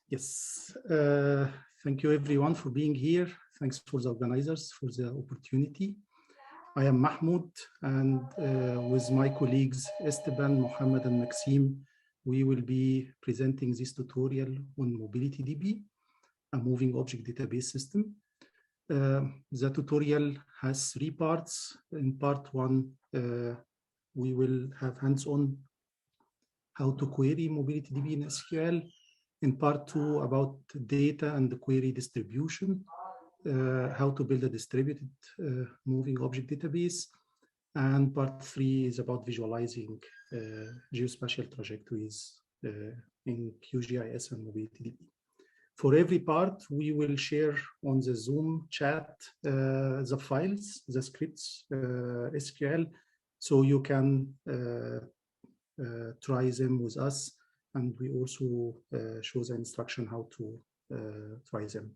Yes, thank you everyone for being here. Thanks for the organizers for the opportunity. I am Mahmoud, and with my colleagues Esteban, Mohammed, and Maxime, we will be presenting this tutorial on MobilityDB, a moving object database system. The tutorial has 3 parts. In part 1, we will have hands-on how to query MobilityDB in SQL. In part 2, about data and the query distribution, how to build a distributed moving object database. And part 3 is about visualizing geospatial trajectories in QGIS and MobilityDB. For every part, we will share on the Zoom chat the files, the scripts, SQL, so you can try them with us. And we also show the instruction how to try them.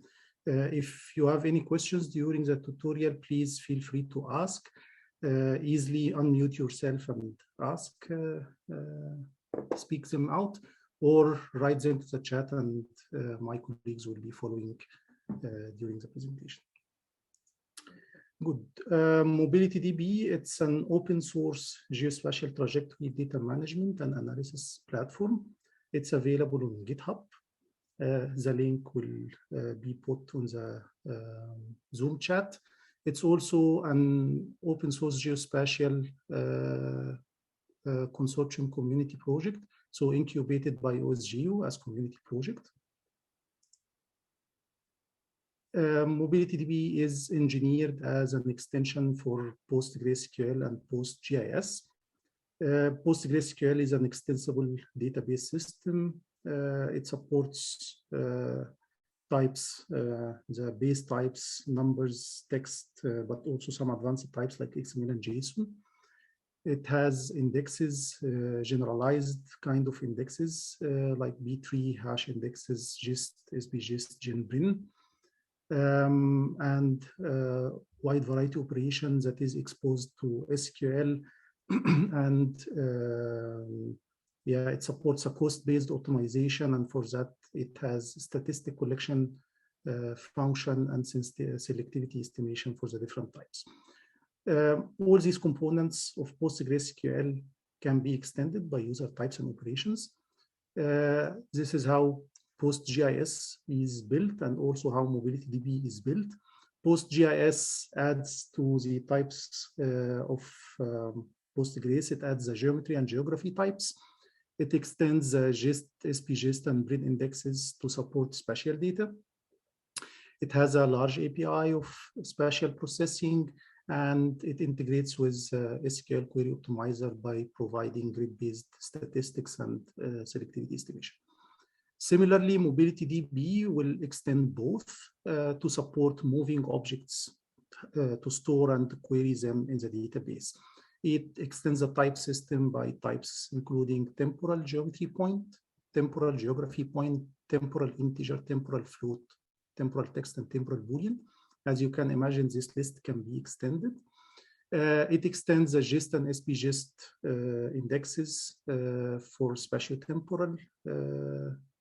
If you have any questions during the tutorial, please feel free to ask. Easily unmute yourself and ask, speak them out, or write them to the chat, and my colleagues will be following during the presentation. Good. MobilityDB, it's an open source geospatial trajectory data management and analysis platform. It's available on GitHub. The link will be put on the Zoom chat. It's also an open source geospatial consortium community project, so incubated by OSGeo as community project. MobilityDB is engineered as an extension for PostgreSQL and PostGIS. PostgreSQL is an extensible database system. It supports types, the base types, numbers, text, but also some advanced types like XML and JSON. It has indexes, generalized kind of indexes like B3, hash indexes, GIST, SPGIST, GenBrin, and wide variety operations that is exposed to SQL. And yeah, it supports a cost-based optimization, and for that it has statistic collection function and selectivity estimation for the different types. All these components of PostgreSQL can be extended by user types and operations. This is how PostGIS is built, and also how MobilityDB is built. PostGIS adds to the types of Postgres. It adds the geometry and geography types. It extends the GIST, SPGIST, and BRIN indexes to support spatial data. It has a large API of spatial processing, and it integrates with SQL Query Optimizer by providing grid-based statistics and selectivity estimation. Similarly, MobilityDB will extend both to support moving objects to store and to query them in the database. It extends the type system by types including temporal geometry point, temporal geography point, temporal integer, temporal float, temporal text, and temporal boolean. As you can imagine, this list can be extended. It extends the GIST and SPGIST indexes for spatiotemporal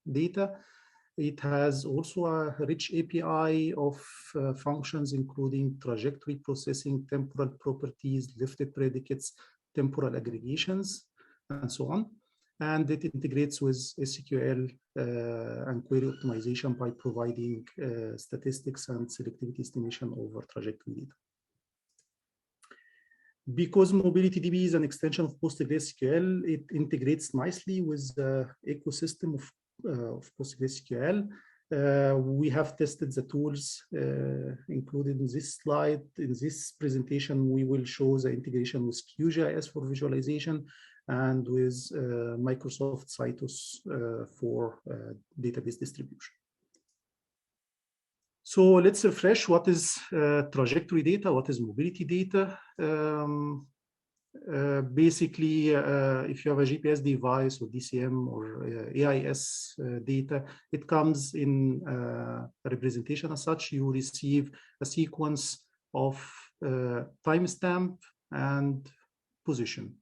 data. It has also a rich API of functions including trajectory processing, temporal properties, lifted predicates, temporal aggregations, and so on. And it integrates with SQL and query optimization by providing statistics and selectivity estimation over trajectory data. Because MobilityDB is an extension of PostgreSQL, it integrates nicely with the ecosystem of PostgreSQL. We have tested the tools included in this slide. In this presentation, we will show the integration with QGIS for visualization and with Microsoft Citus for database distribution. So let's refresh what is trajectory data, what is mobility data. Basically, if you have a GPS device or DCM or AIS data, it comes in a representation as such. You receive a sequence of timestamp and position.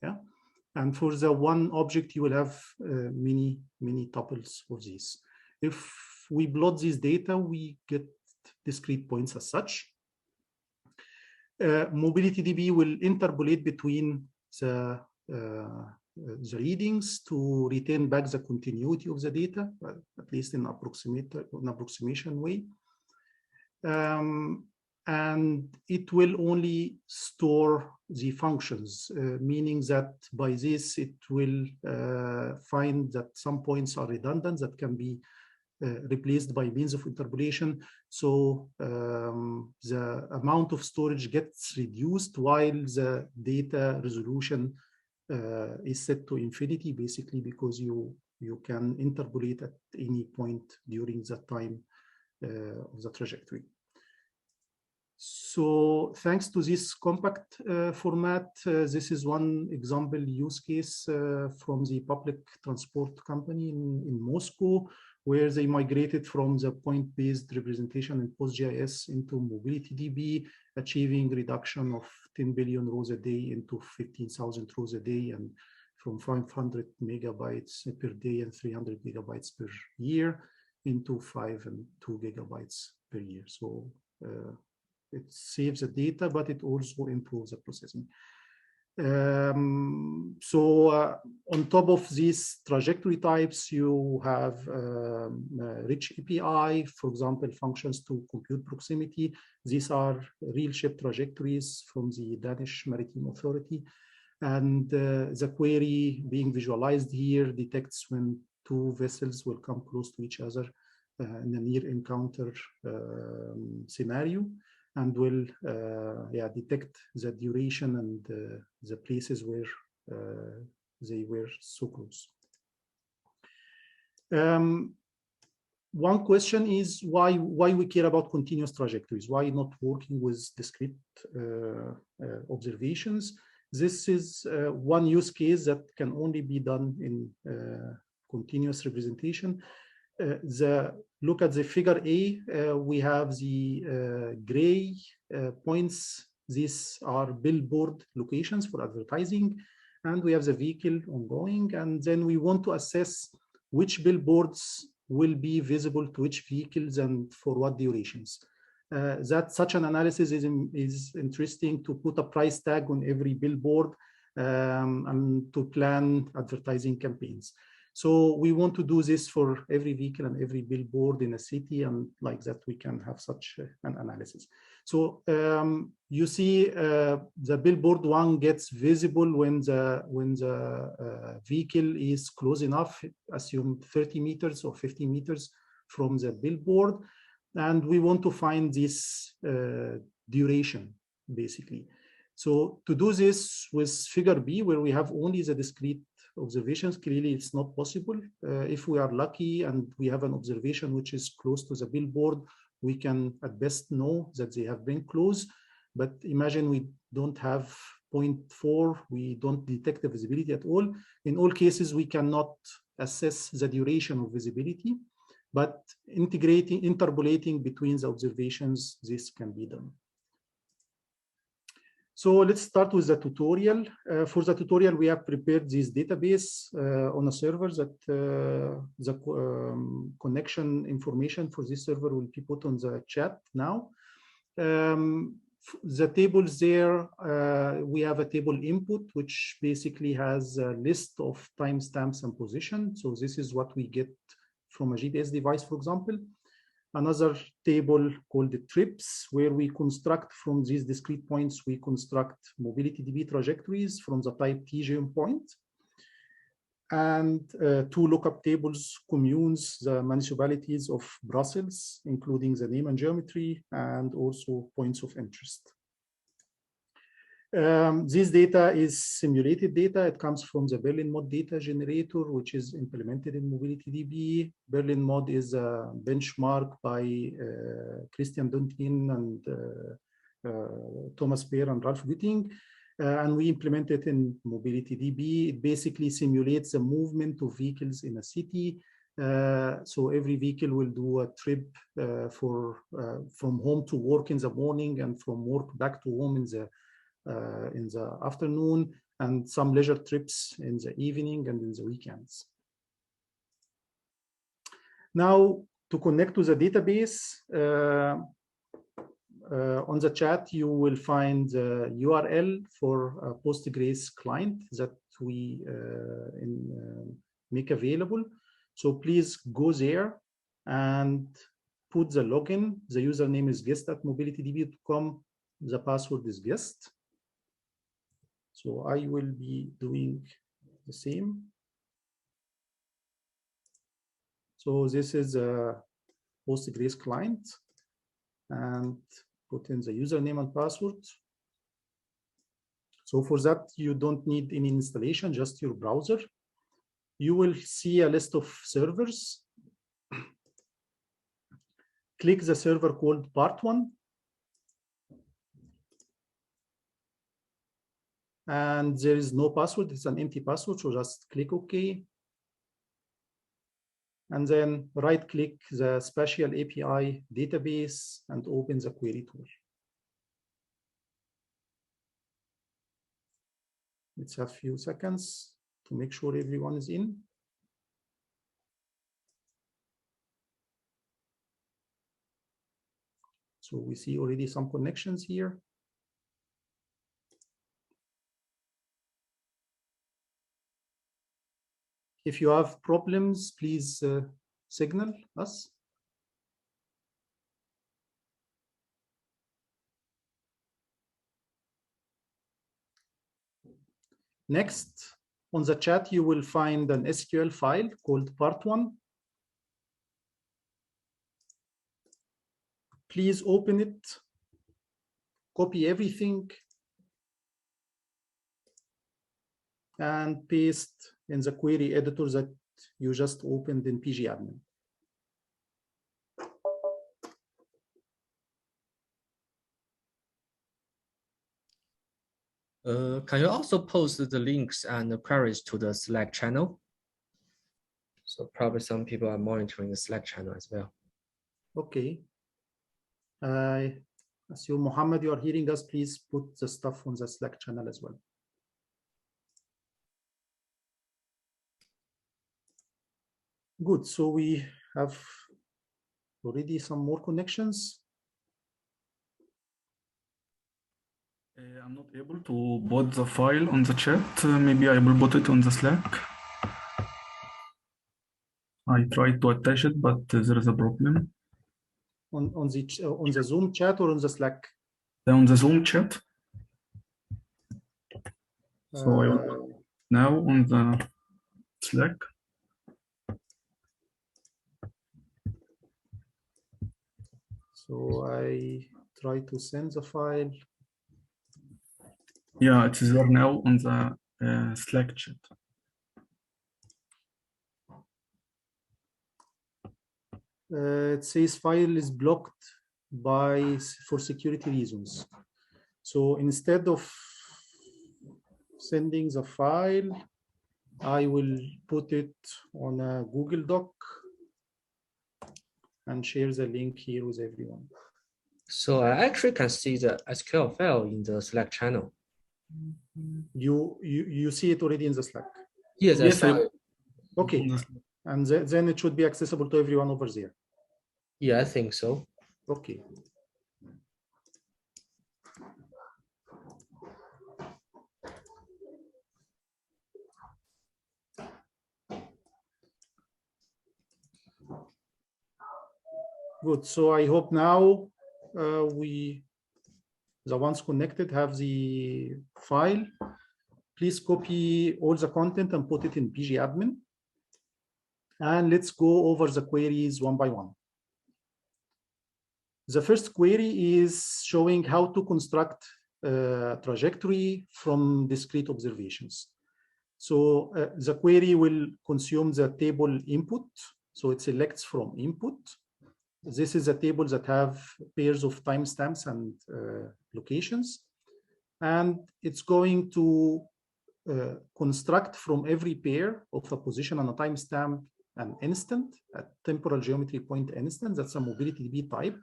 Yeah, and for the one object, you will have many tuples of these. If we plot this data, we get discrete points as such. MobilityDB will interpolate between the readings to retain back the continuity of the data, at least in an approximation way. And it will only store the functions, meaning that by this it will find that some points are redundant that can be replaced by means of interpolation. So the amount of storage gets reduced while the data resolution is set to infinity, basically because you can interpolate at any point during the time of the trajectory. So thanks to this compact format, this is one example use case from the public transport company in Moscow, where they migrated from the point-based representation in PostGIS into MobilityDB, achieving reduction of 10 billion rows a day into 15,000 rows a day, and from 500 megabytes per day and 300 gigabytes per year into 5 and 2 gigabytes per year. So it saves the data, but it also improves the processing. On top of these trajectory types, you have rich API, for example, functions to compute proximity. These are real ship trajectories from the Danish Maritime Authority. And the query being visualized here detects when two vessels will come close to each other in a near encounter scenario, and will detect the duration and the places where they were so close. One question is why we care about continuous trajectories? Why not working with discrete observations? This is one use case that can only be done in continuous representation. Look at the figure A. We have the gray points. These are billboard locations for advertising, and we have the vehicle ongoing. And then we want to assess which billboards will be visible to which vehicles and for what durations. Such an analysis is interesting to put a price tag on every billboard and to plan advertising campaigns. So we want to do this for every vehicle and every billboard in a city, and like that we can have such an analysis. So you see the billboard one gets visible when the vehicle is close enough, assume 30 meters or 50 meters from the billboard. And we want to find this duration, basically. So to do this with figure B, where we have only the discrete observations, clearly it's not possible. If we are lucky and we have an observation which is close to the billboard, we can at best know that they have been close. But imagine we don't have 0.4, we don't detect the visibility at all. In all cases, we cannot assess the duration of visibility, but interpolating between the observations, this can be done. So let's start with the tutorial. For the tutorial, we have prepared this database on a server that the connection information for this server will be put on the chat now. The tables there, we have a table input, which basically has a list of timestamps and position. So this is what we get from a GPS device, for example. Another table called the trips, where we construct from these discrete points, we construct MobilityDB trajectories from the type TGM point. And two lookup tables, communes, the municipalities of Brussels, including the name and geometry, and also points of interest. This data is simulated data. It comes from the Berlin mod data generator, which is implemented in MobilityDB. Berlin mod is a benchmark by Christian Duntin and Thomas Peer and Ralph Gütting. And we implement it in MobilityDB. It basically simulates the movement of vehicles in a city. So every vehicle will do a trip from home to work in the morning and from work back to home in the afternoon, and some leisure trips in the evening and in the weekends. Now, to connect to the database, on the chat, you will find the URL for a Postgres client that we make available. So please go there and put the login. The username is guest@mobilitydb.com. The password is guest. So I will be doing the same. So this is a Postgres client, and put in the username and password. So for that, you don't need any installation, just your browser. You will see a list of servers. Click the server called part1. And there is no password, it's an empty password, so just click OK. And then right-click the Spatial API database and open the query tool. Let's have a few seconds to make sure everyone is in. So we see already some connections here. If you have problems, please signal us. Next, on the chat, you will find an SQL file called part1. Please open it, copy everything, and paste in the query editor that you just opened in pgadmin. Can you also post the links and the queries to the Slack channel? So probably some people are monitoring the Slack channel as well. Okay. I assume, Mohammed, you are hearing us. Please put the stuff on the Slack channel as well. Good. So we have already some more connections. I'm not able to put the file on the chat. Maybe I will put it on the Slack. I tried to attach it, but there is a problem. On the Zoom chat or on the Slack? On the Zoom chat. So I will put now on the Slack. So I try to send the file. Yeah, it is there now on the Slack chat. It says file is blocked for security reasons. So instead of sending the file, I will put it on a Google Doc and share the link here with everyone. So I actually can see the SQL file in the Slack channel. You see it already in the Slack? Yes, I saw it. Okay, and then it should be accessible to everyone over there. Yeah, I think so. Okay. Good. So I hope now the ones connected have the file. Please copy all the content and put it in pgadmin. And let's go over the queries one by one. The first query is showing how to construct a trajectory from discrete observations. So the query will consume the table input. So it selects from input. This is a table that have pairs of timestamps and locations. And it's going to construct from every pair of a position and a timestamp an instant, a temporal geometry point instant. That's a MobilityDB type.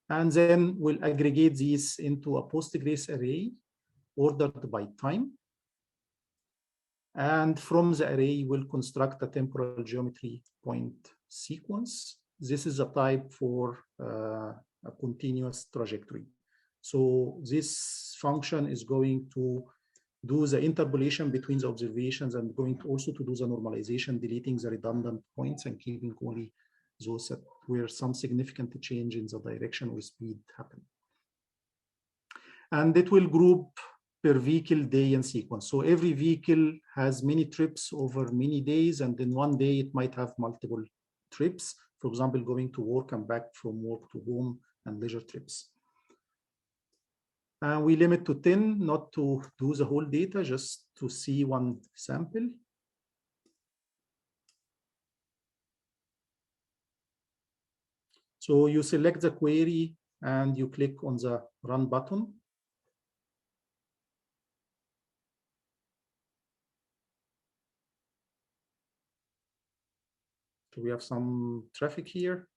And then we'll aggregate these into a Postgres array ordered by time. And from the array, we'll construct a temporal geometry point sequence. This is a type for a continuous trajectory. So this function is going to do the interpolation between the observations and going to also to do the normalization, deleting the redundant points and keeping only those that where some significant change in the direction or speed happen. And it will group per vehicle, day, and sequence. So every vehicle has many trips over many days, and in one day it might have multiple trips. For example, going to work and back from work to home and leisure trips. And we limit to 10, not to do the whole data, just to see one sample. So you select the query and you click on the run button. So we have some traffic here.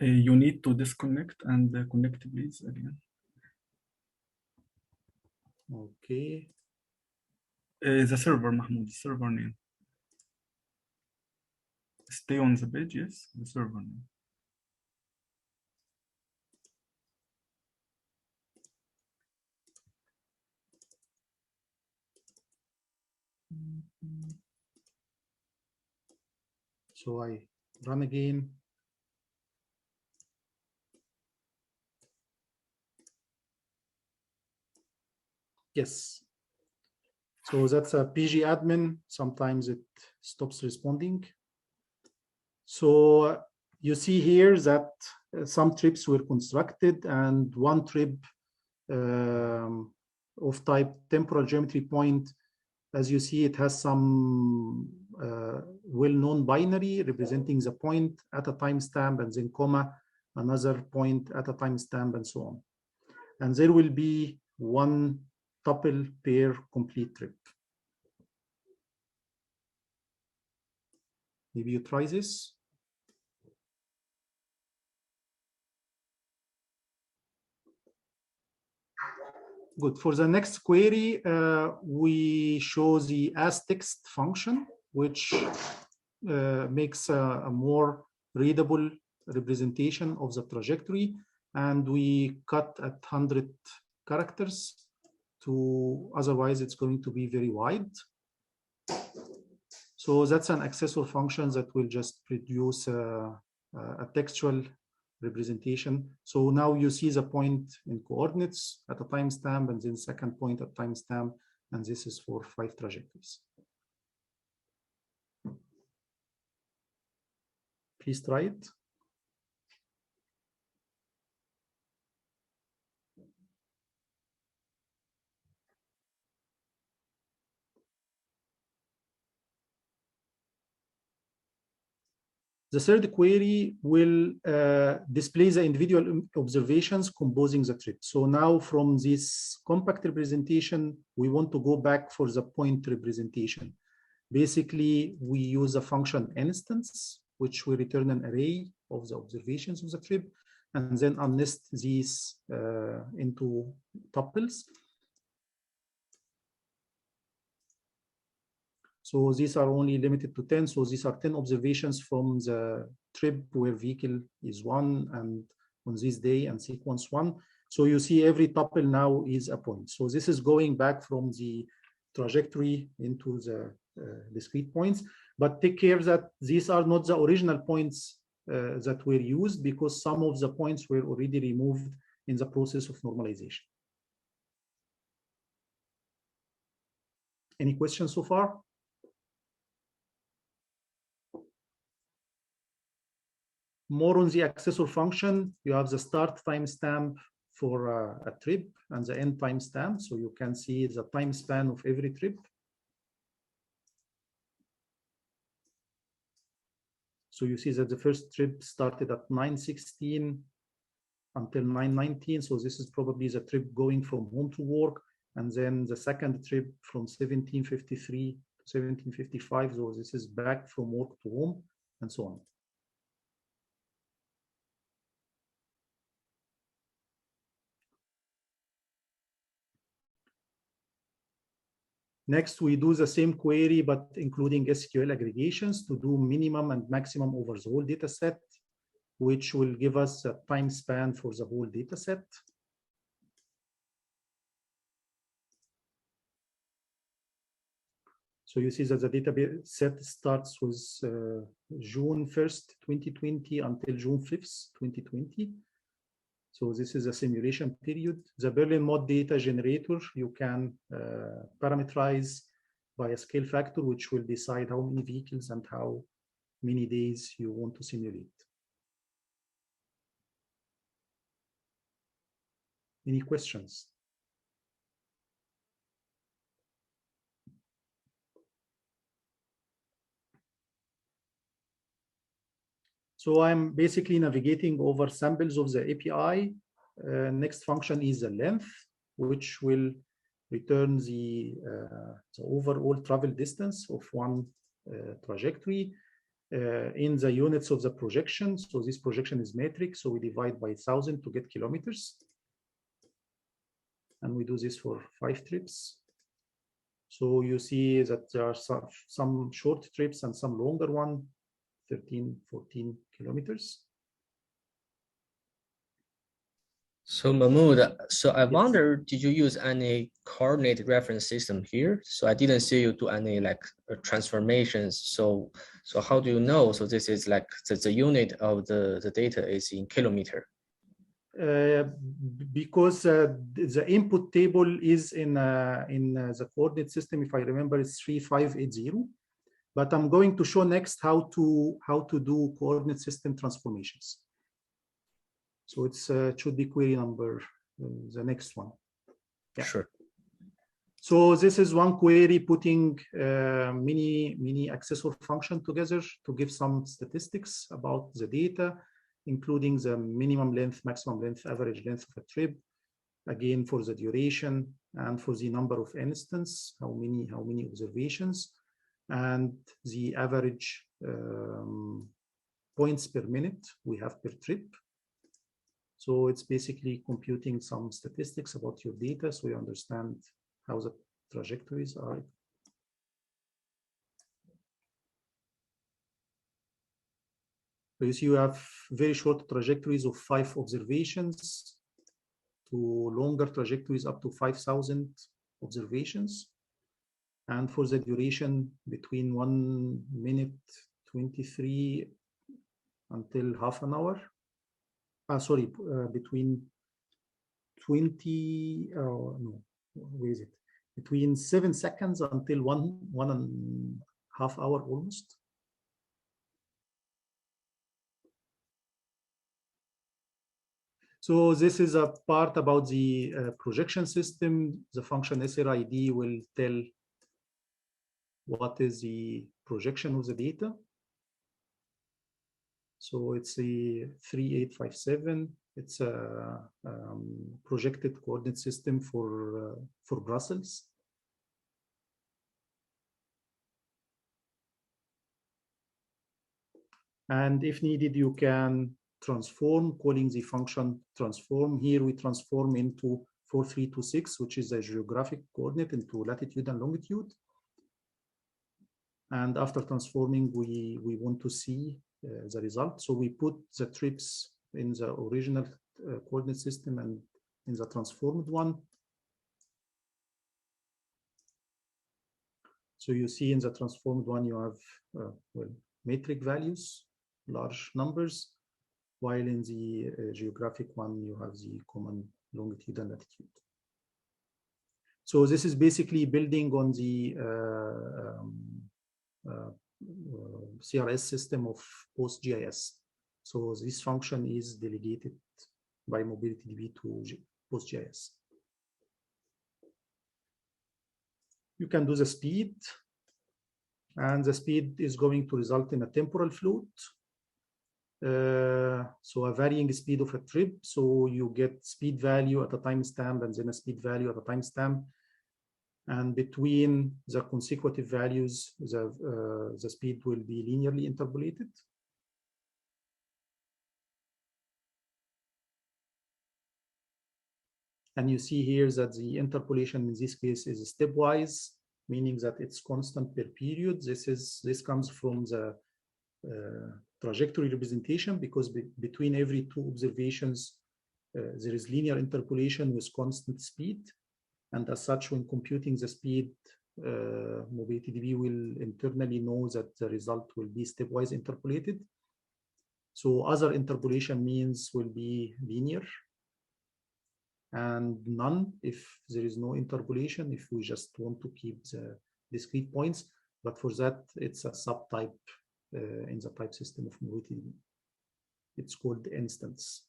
You need to disconnect and connect, please, again. Okay. The server, Mahmoud, the server name. Stay on the page, yes, the server name. So I run again. Yes. So that's a PG admin. Sometimes it stops responding. So you see here that some trips were constructed, and one trip of type temporal geometry point, as you see, it has some well-known binary representing the point at a timestamp and then comma, another point at a timestamp, and so on. And there will be one tuple per complete trip. Maybe you try this. Good. For the next query, we show the asText function, which makes a more readable representation of the trajectory. And we cut at 100 characters to, otherwise it's going to be very wide. So that's an accessor function that will just produce a textual representation. So now you see the point in coordinates at a timestamp, and then second point at timestamp, and this is for 5 trajectories. Please try it. The third query will display the individual observations composing the trip. So now from this compact representation, we want to go back for the point representation. Basically, we use a function instance, which will return an array of the observations of the trip, and then unnest these into tuples. So these are only limited to 10. So these are 10 observations from the trip where vehicle is 1 and on this day and sequence 1. So you see every tuple now is a point. So this is going back from the trajectory into the discrete points. But take care that these are not the original points that were used, because some of the points were already removed in the process of normalization. Any questions so far? More on the accessor function, you have the start timestamp for a trip and the end timestamp. So you can see the time span of every trip. So you see that the first trip started at 9:16 until 9:19. So this is probably the trip going from home to work. And then the second trip from 17:53 to 17:55. So this is back from work to home and so on. Next, we do the same query, but including SQL aggregations to do minimum and maximum over the whole data set, which will give us a time span for the whole data set. So you see that the database set starts with June 1st, 2020 until June 5th, 2020. So this is a simulation period. The Berlin mod data generator, you can parameterize by a scale factor, which will decide how many vehicles and how many days you want to simulate. Any questions? So I'm basically navigating over samples of the API. Next function is the length, which will return the overall travel distance of one trajectory in the units of the projection. So this projection is metric, so we divide by 1,000 to get kilometers. And we do this for 5 trips. So you see that there are some short trips and some longer one, 13, 14 kilometers. So Mahmoud, so I Yes. wonder, did you use any coordinate reference system here? So I didn't see you do any like transformations. So how do you know? So this is like the unit of the data is in kilometer. Because the input table is in the coordinate system, if I remember, it's 3580. But I'm going to show next how to do coordinate system transformations. So it should be query number, the next one. Yeah. Sure. So this is one query putting many accessor function together to give some statistics about the data, including the minimum length, maximum length, average length of a trip, again for the duration and for the number of instances, how many observations, and the average points per minute we have per trip. So it's basically computing some statistics about your data so you understand how the trajectories are. So you see you have very short trajectories of 5 observations to longer trajectories up to 5,000 observations. And for the duration between 1 minute 23 until half an hour. Between 20, no, where is it? Between 7 seconds until 1.5 hours almost. So this is a part about the projection system. The function SRID will tell what is the projection of the data. So it's a 3857. It's a projected coordinate system for Brussels. And if needed, you can transform, calling the function transform. Here we transform into 4326, which is a geographic coordinate, into latitude and longitude. And after transforming, we want to see the result. So we put the trips in the original coordinate system and in the transformed one. So you see in the transformed one, you have metric values, large numbers, while in the geographic one, you have the common longitude and latitude. So this is basically building on the CRS system of PostGIS. So this function is delegated by MobilityDB to PostGIS. You can do the speed, and the speed is going to result in a temporal float. So a varying speed of a trip. So you get speed value at a timestamp and then a speed value at a timestamp. And between the consecutive values, the speed will be linearly interpolated. And you see here that the interpolation in this case is stepwise. meaning that it's constant per period. This comes from the trajectory representation, because between every two observations, there is linear interpolation with constant speed. And as such, when computing the speed, MobilityDB will internally know that the result will be stepwise interpolated. So other interpolation means will be linear, and none if there is no interpolation, if we just want to keep the discrete points. But for that, it's a subtype in the type system of MobilityDB. It's called instance.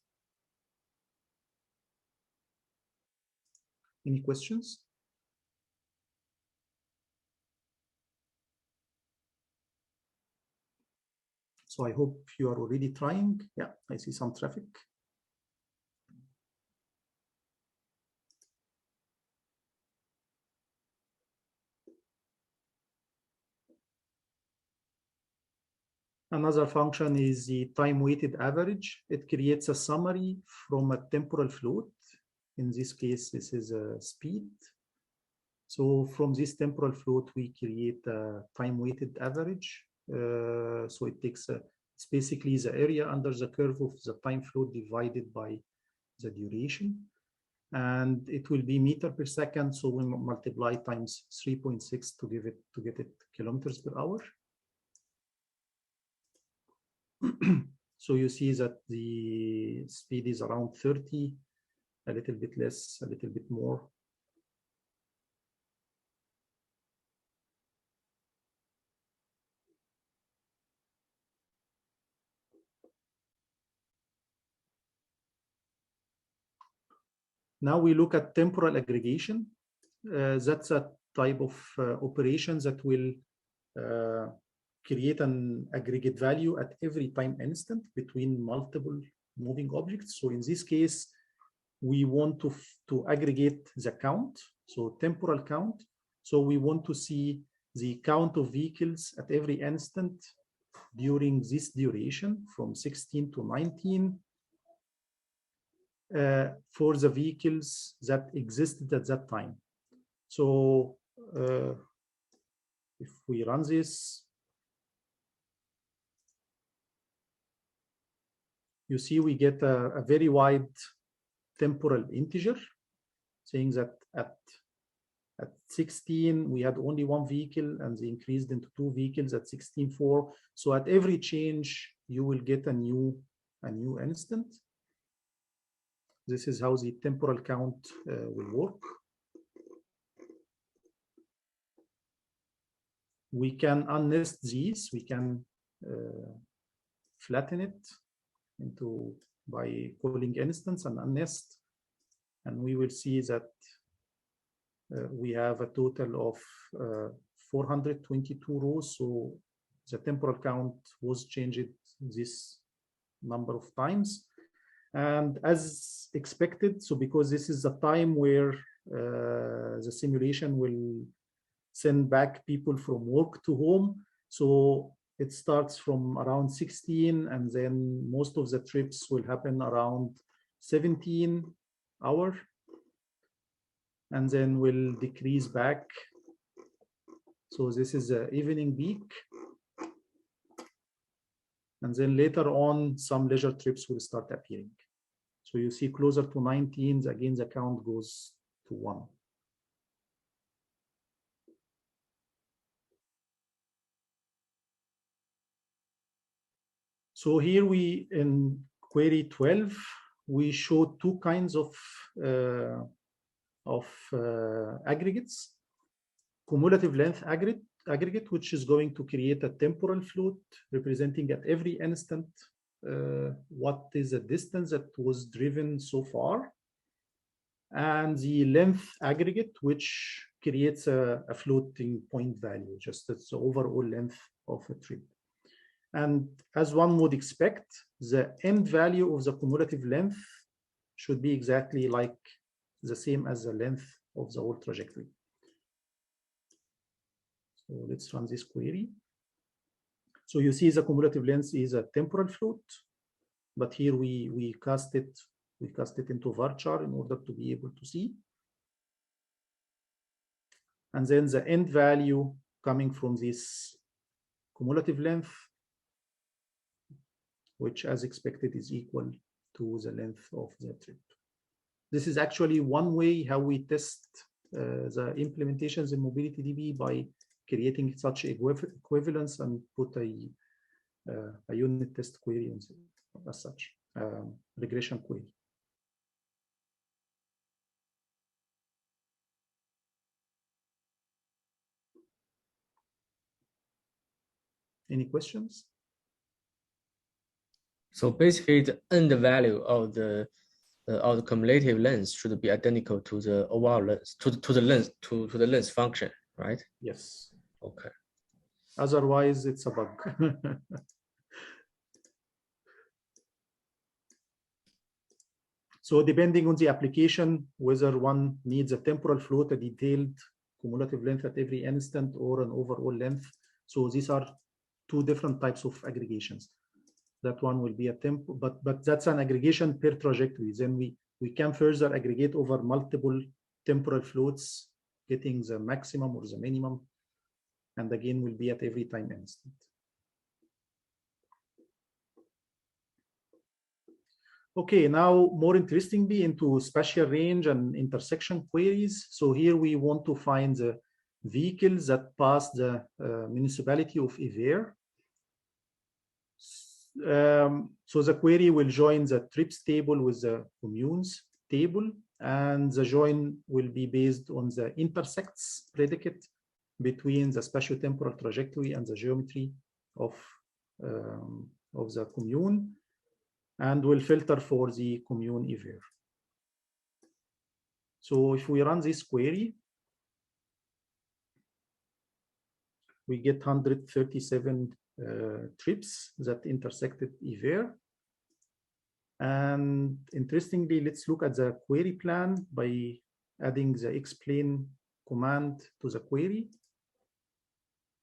Any questions? So I hope you are already trying. Yeah, I see some traffic. Another function is the time-weighted average. It creates a summary from a temporal float. In this case, this is a speed. So from this temporal float, we create a time-weighted average. So it takes it's basically the area under the curve of the time float divided by the duration. And it will be meter per second. So we multiply times 3.6 to get it kilometers per hour. So you see that the speed is around 30, a little bit less, a little bit more. Now we look at temporal aggregation. That's a type of operation that will create an aggregate value at every time instant between multiple moving objects. So in this case, we want to aggregate the count, so temporal count. So we want to see the count of vehicles at every instant during this duration from 16 to 19 for the vehicles that existed at that time. So if we run this, you see we get a very wide temporal integer, saying that at 16 we had only one vehicle, and they increased into two vehicles at 16.4. So at every change you will get a new instant. This is how the temporal count will work. We can unnest these. We can flatten it by calling instance and unnest, and we will see that we have a total of 422 rows. So the temporal count was changed this number of times, and as expected. So because this is the time where the simulation will send back people from work to home, so it starts from around 16, and then most of the trips will happen around 17 hours, and then will decrease back. So this is the evening peak. And then later on, some leisure trips will start appearing. So you see closer to 19, again, the count goes to 1. So here we, in query 12, we show two kinds of aggregates. Cumulative length aggregate, which is going to create a temporal float representing at every instant what is the distance that was driven so far. And the length aggregate, which creates a floating point value, just that's the overall length of a trip. And as one would expect, the end value of the cumulative length should be exactly like the same as the length of the whole trajectory. So let's run this query. So you see the cumulative length is a temporal float, but here we cast it into varchar in order to be able to see. and then the end value coming from this cumulative length, which as expected is equal to the length of the trip. This is actually one way how we test the implementations in MobilityDB, by creating such equivalence and put a unit test query on it, as such, regression query. Any questions? So basically, the end value of the cumulative length should be identical to the overall length, to the length function, right? Yes. Okay. Otherwise, it's a bug. So depending on the application, whether one needs a temporal float, a detailed cumulative length at every instant, or an overall length. So these are two different types of aggregations. That one will be a temp, but that's an aggregation per trajectory. Then we can further aggregate over multiple temporal floats, getting the maximum or the minimum, and again will be at every time instant. Okay, now more interestingly into spatial range and intersection queries. So here we want to find the vehicles that pass the municipality of Iver. So the query will join the trips table with the communes table, and the join will be based on the intersects predicate between the spatiotemporal trajectory and the geometry of the commune, and will filter for the commune Iver. So if we run this query, we get 137 trips that intersected Iver. And interestingly, let's look at the query plan by adding the explain command to the query.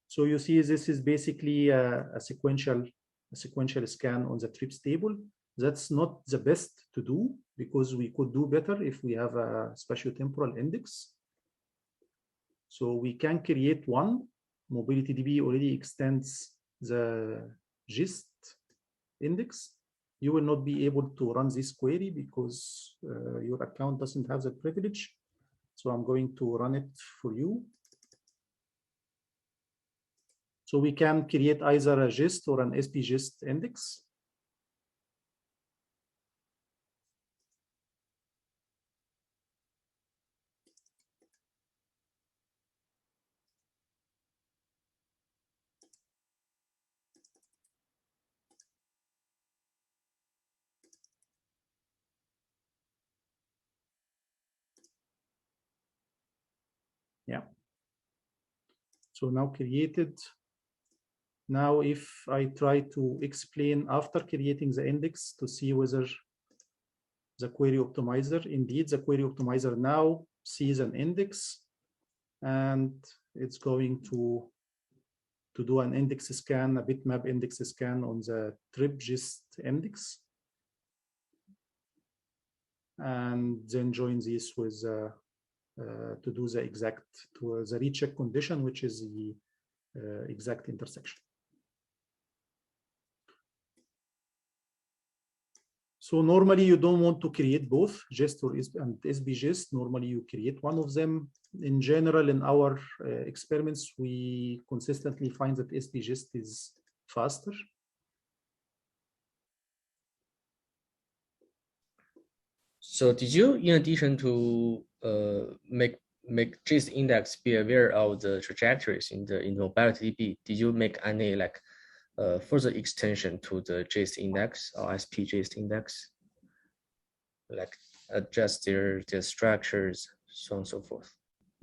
So you see this is basically a sequential scan on the trips table. That's not the best to do, because we could do better if we have a spatiotemporal index. So we can create one. MobilityDB already extends the gist index. You will not be able to run this query because your account doesn't have the privilege. So I'm going to run it for you. So we can create either a gist or an SPGist index. Yeah. So now created. Now, if I try to explain after creating the index to see whether the query optimizer, indeed, the query optimizer now sees an index, and it's going to do an index scan, a bitmap index scan on the trip gist index, and then join this with to do the exact, to the recheck condition, which is the exact intersection. So normally you don't want to create both gist and SPGist. Normally you create one of them. In general, in our experiments, we consistently find that SPGist is faster. So did you, in addition to make gist index be aware of the trajectories in MobilityDB, did you make any like further extension to the gist index or SPGist index, like adjust their structures, so on and so forth?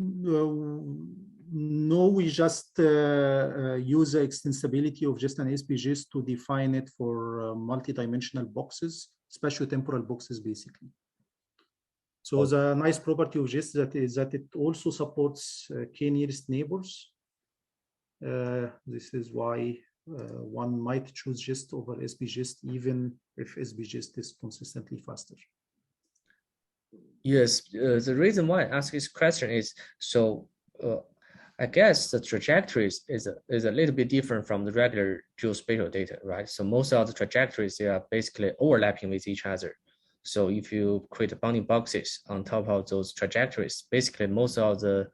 No, we just use the extensibility of gist and SPGist to define it for multi-dimensional boxes, spatiotemporal boxes, basically. So the nice property of gist is that it also supports k-nearest neighbors. This is why one might choose gist over SPGist, even if SPGist is consistently faster. Yes, the reason why I ask this question is so I guess the trajectories is a little bit different from the regular geospatial data, right? So most of the trajectories, they are basically overlapping with each other. So if you create bounding boxes on top of those trajectories, basically most of the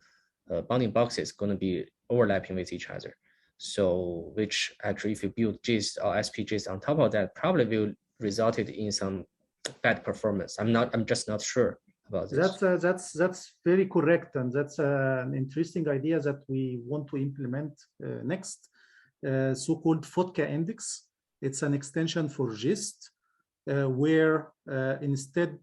bounding boxes going to be overlapping with each other. So which actually, if you build GIST or SPGIST on top of that, probably will result in some bad performance. I'm just not sure about this. That's very correct, and that's an interesting idea that we want to implement next. So-called Vodka Index. It's an extension for GIST, where instead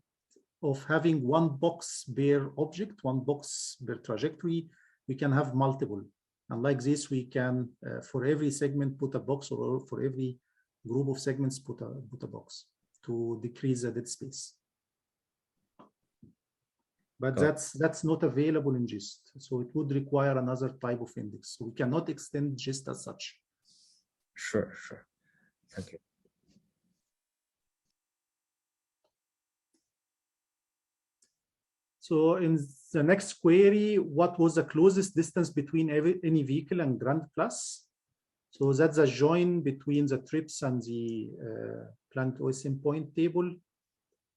of having one box per object, one box per trajectory, we can have multiple. And like this, we can, for every segment, put a box, or for every group of segments, put a box to decrease the dead space. But that's not available in GIST. So it would require another type of index. So we cannot extend GIST as such. Sure. Thank you. So in the next query, what was the closest distance between any vehicle and Grand Place? So that's a join between the trips and the Planet OSM point table.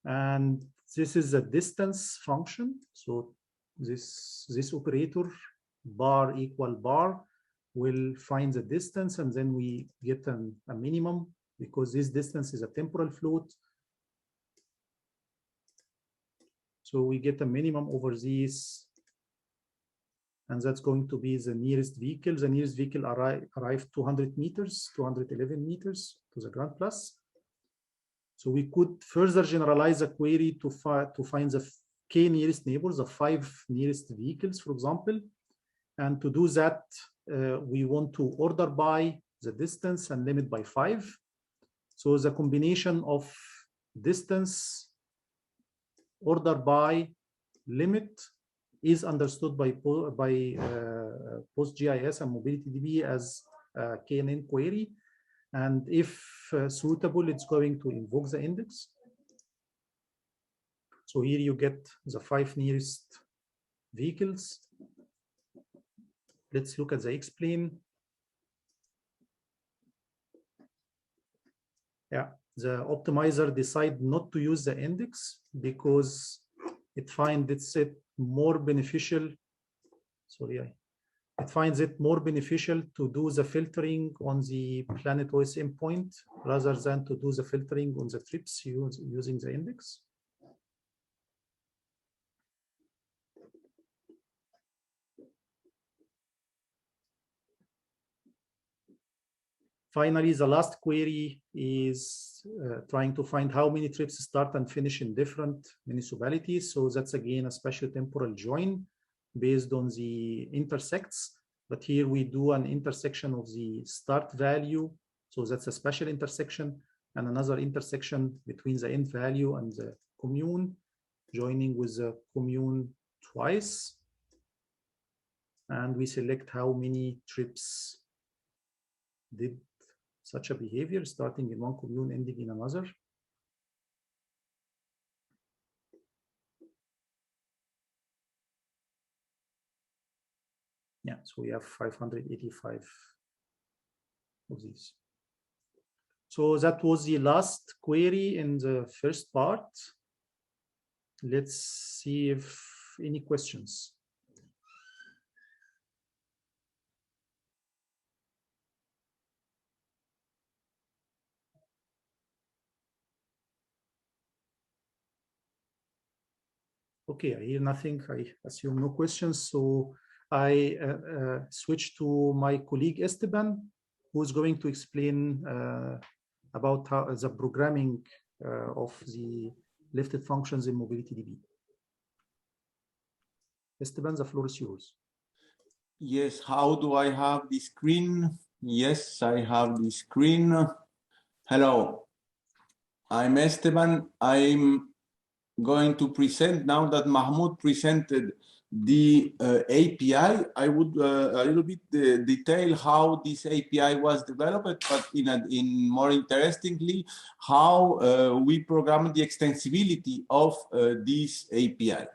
And this is a distance function. So this operator, bar equal bar, will find the distance, and then we get a minimum, because this distance is a temporal float. So we get a minimum over these, and that's going to be the nearest vehicle. The nearest vehicle arrived 200 meters, 211 meters to the Grand Place. So we could further generalize a query to find the k nearest neighbors, the 5 nearest vehicles, for example. And to do that, we want to order by the distance and limit by 5. So the combination of distance, order by, limit is understood by PostGIS and MobilityDB as a KNN query. And if suitable, it's going to invoke the index. So here you get the 5 nearest vehicles. Let's look at the X-plane. Yeah, the optimizer decided not to use the index because it finds it more beneficial. It finds it more beneficial to do the filtering on the Planet OSM point rather than to do the filtering on the trips using the index. Finally, the last query is trying to find how many trips start and finish in different municipalities. So that's again a special temporal join based on the intersects. But here we do an intersection of the start value. So that's a special intersection, and another intersection between the end value and the commune, joining with the commune twice. And we select how many trips did such a behavior, starting in one commune, ending in another. Yeah, so we have 585 of these. So that was the last query in the first part. Let's see if any questions. Okay, I hear nothing. I assume no questions. So I switch to my colleague Esteban, who is going to explain about how the programming of the lifted functions in MobilityDB. Esteban, the floor is yours. Yes, how do I have the screen? Yes, I have the screen. Hello, I'm Esteban. I'm going to present, now that Mahmoud presented the API, I would a little bit detail how this API was developed, but in more interestingly, how we programmed the extensibility of this API.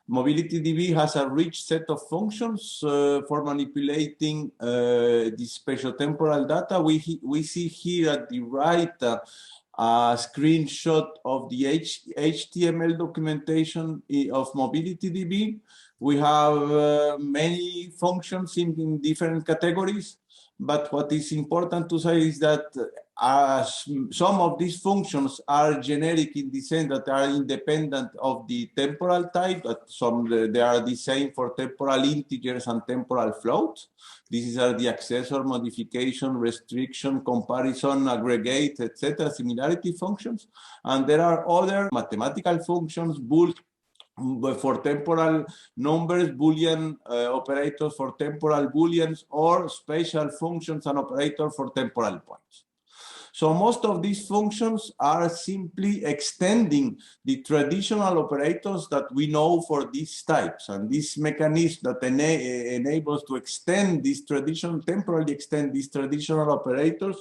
MobilityDB has a rich set of functions for manipulating the spatiotemporal data. We see here at the right a screenshot of the HTML documentation of MobilityDB. We have many functions in different categories, but what is important to say is that some of these functions are generic in the sense that they are independent of the temporal type, but they are the same for temporal integers and temporal floats. These are the accessor, modification, restriction, comparison, aggregate, etc., similarity functions. And there are other mathematical functions, for temporal numbers, Boolean operators for temporal Booleans, or spatial functions and operators for temporal points. So most of these functions are simply extending the traditional operators that we know for these types, and this mechanism that enables to extend these temporarily extend these traditional operators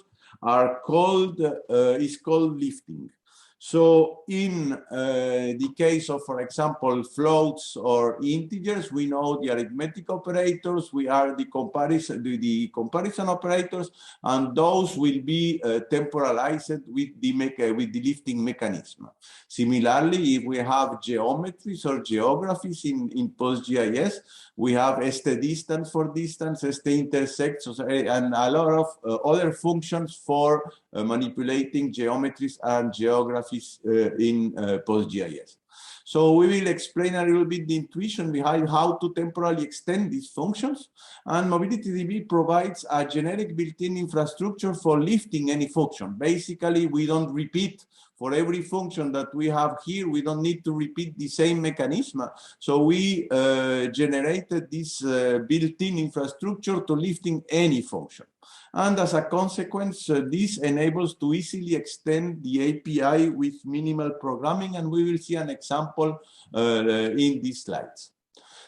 is called lifting. So in the case of, for example, floats or integers, we know the arithmetic operators, we are the comparison operators, and those will be temporalized with the lifting mechanism. Similarly, if we have geometries or geographies in PostGIS, we have ST-distance for distance, ST-intersect, and a lot of other functions for manipulating geometries and geographies in PostGIS. So we will explain a little bit the intuition behind how to temporally extend these functions. And MobilityDB provides a generic built-in infrastructure for lifting any function. Basically, we don't repeat for every function that we have here, we don't need to repeat the same mechanism. So we generated this built-in infrastructure to lifting any function. And as a consequence, this enables to easily extend the API with minimal programming, and we will see an example in these slides.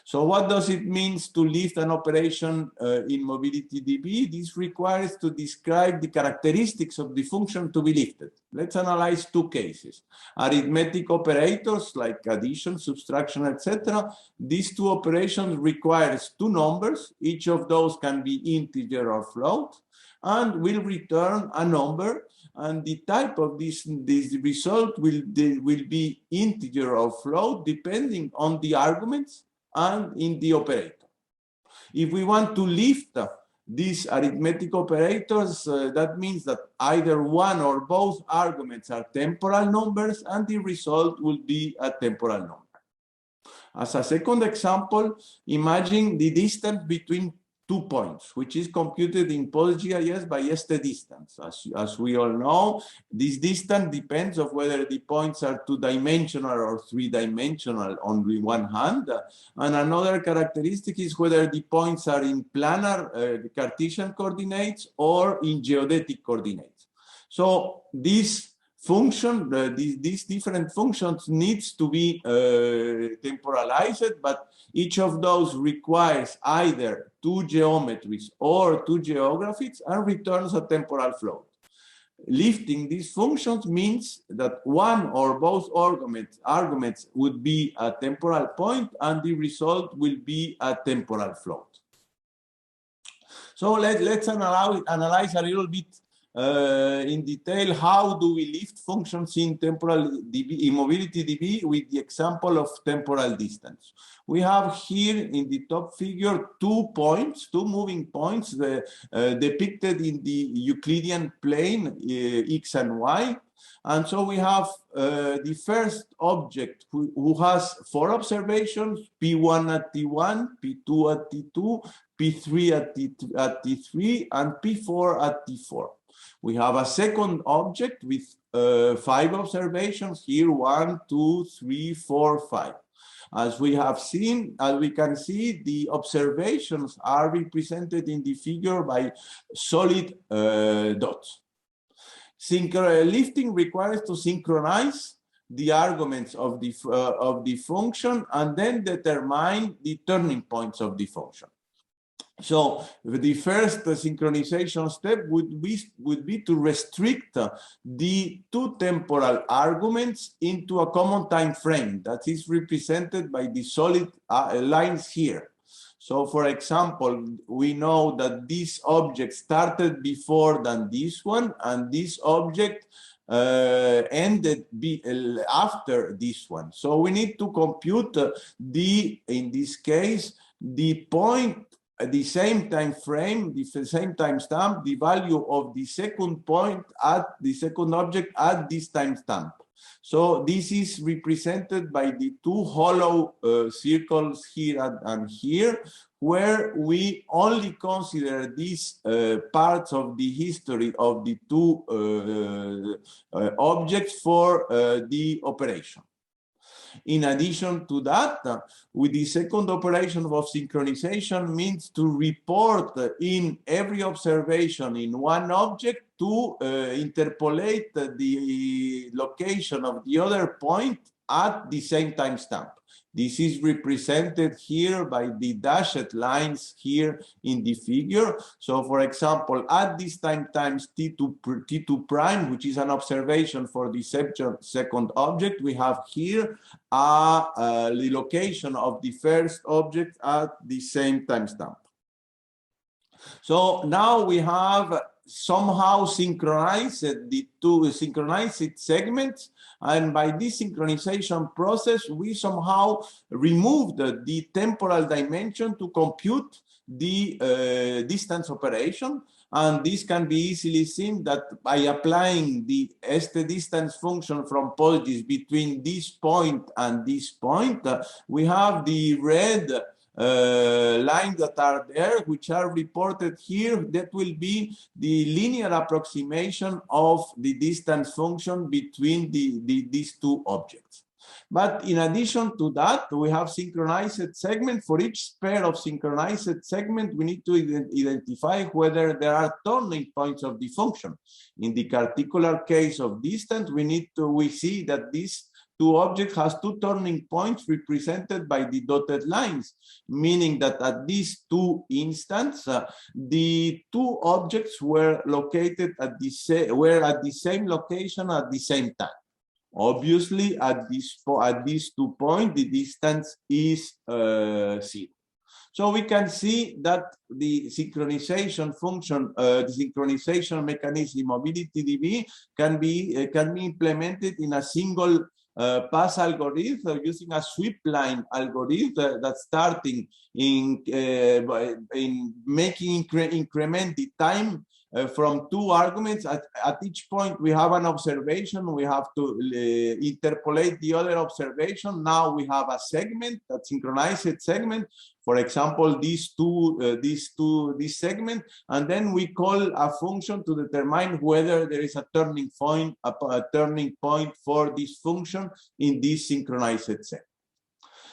So what does it mean to lift an operation in MobilityDB? This requires to describe the characteristics of the function to be lifted. Let's analyze two cases. Arithmetic operators like addition, subtraction, etc. These two operations requires two numbers. Each of those can be integer or float, and will return a number. And the type of this result will be integer or float depending on the arguments and in the operator. If we want to lift these arithmetic operators, that means that either one or both arguments are temporal numbers and the result will be a temporal number. As a second example, imagine the distance between 2 points, which is computed in PostGIS by ST-distance. As we all know, this distance depends on whether the points are 2-dimensional or 3-dimensional on the one hand, and another characteristic is whether the points are in planar Cartesian coordinates or in geodetic coordinates. So this function, these different functions needs to be temporalized, but each of those requires either 2 geometries or 2 geographies and returns a temporal float. Lifting these functions means that one or both arguments would be a temporal point and the result will be a temporal float. So let's analyze a little bit in detail how do we lift functions in MobilityDB with the example of temporal distance. We have here in the top figure 2 moving points depicted in the Euclidean plane x and y. And so we have the first object who has 4 observations, P1 at T1, P2 at T2, P3 at T3, and P4 at T4. We have a second object with 5 observations here, 1, 2, 3, 4, 5. As we can see, the observations are represented in the figure by solid dots. Lifting requires to synchronize the arguments of the function and then determine the turning points of the function. So the first synchronization step would be to restrict the two temporal arguments into a common time frame that is represented by the solid lines here. So for example, we know that this object started before than this one, and this object ended after this one. So we need to compute in this case, the point at the same time frame, the same timestamp, the value of the second point at the second object at this timestamp. So this is represented by the two hollow circles here and here, where we only consider these parts of the history of the two objects for the operation. In addition to that, with the second operation of synchronization means to report in every observation in one object to interpolate the location of the other point at the same timestamp. This is represented here by the dashed lines here in the figure. So for example, at this time times T2 prime, which is an observation for the second object, we have here the location of the first object at the same timestamp. So now we have somehow synchronized the two synchronized segments, and by this synchronization process we somehow removed the temporal dimension to compute the distance operation. And this can be easily seen that by applying the distance function from points between this point and this point, we have the red lines that are there, which are reported here. That will be the linear approximation of the distance function between these two objects. But in addition to that, we have synchronized segment. For each pair of synchronized segment, we need to identify whether there are turning points of the function. In the particular case of distance, we see that this two objects has two turning points represented by the dotted lines, meaning that at these two instances, the two objects were located at the same location at the same time. Obviously, at these 2 points, the distance is 0. So we can see that the synchronization function, the synchronization mechanism MobilityDB can be implemented in a single pass algorithm using a sweep line algorithm that's starting in making increment the time from two arguments. At each point we have an observation, we have to interpolate the other observation. Now we have a segment, a synchronized segment, for example this segment, and then we call a function to determine whether there is a turning point for this function in this synchronized segment.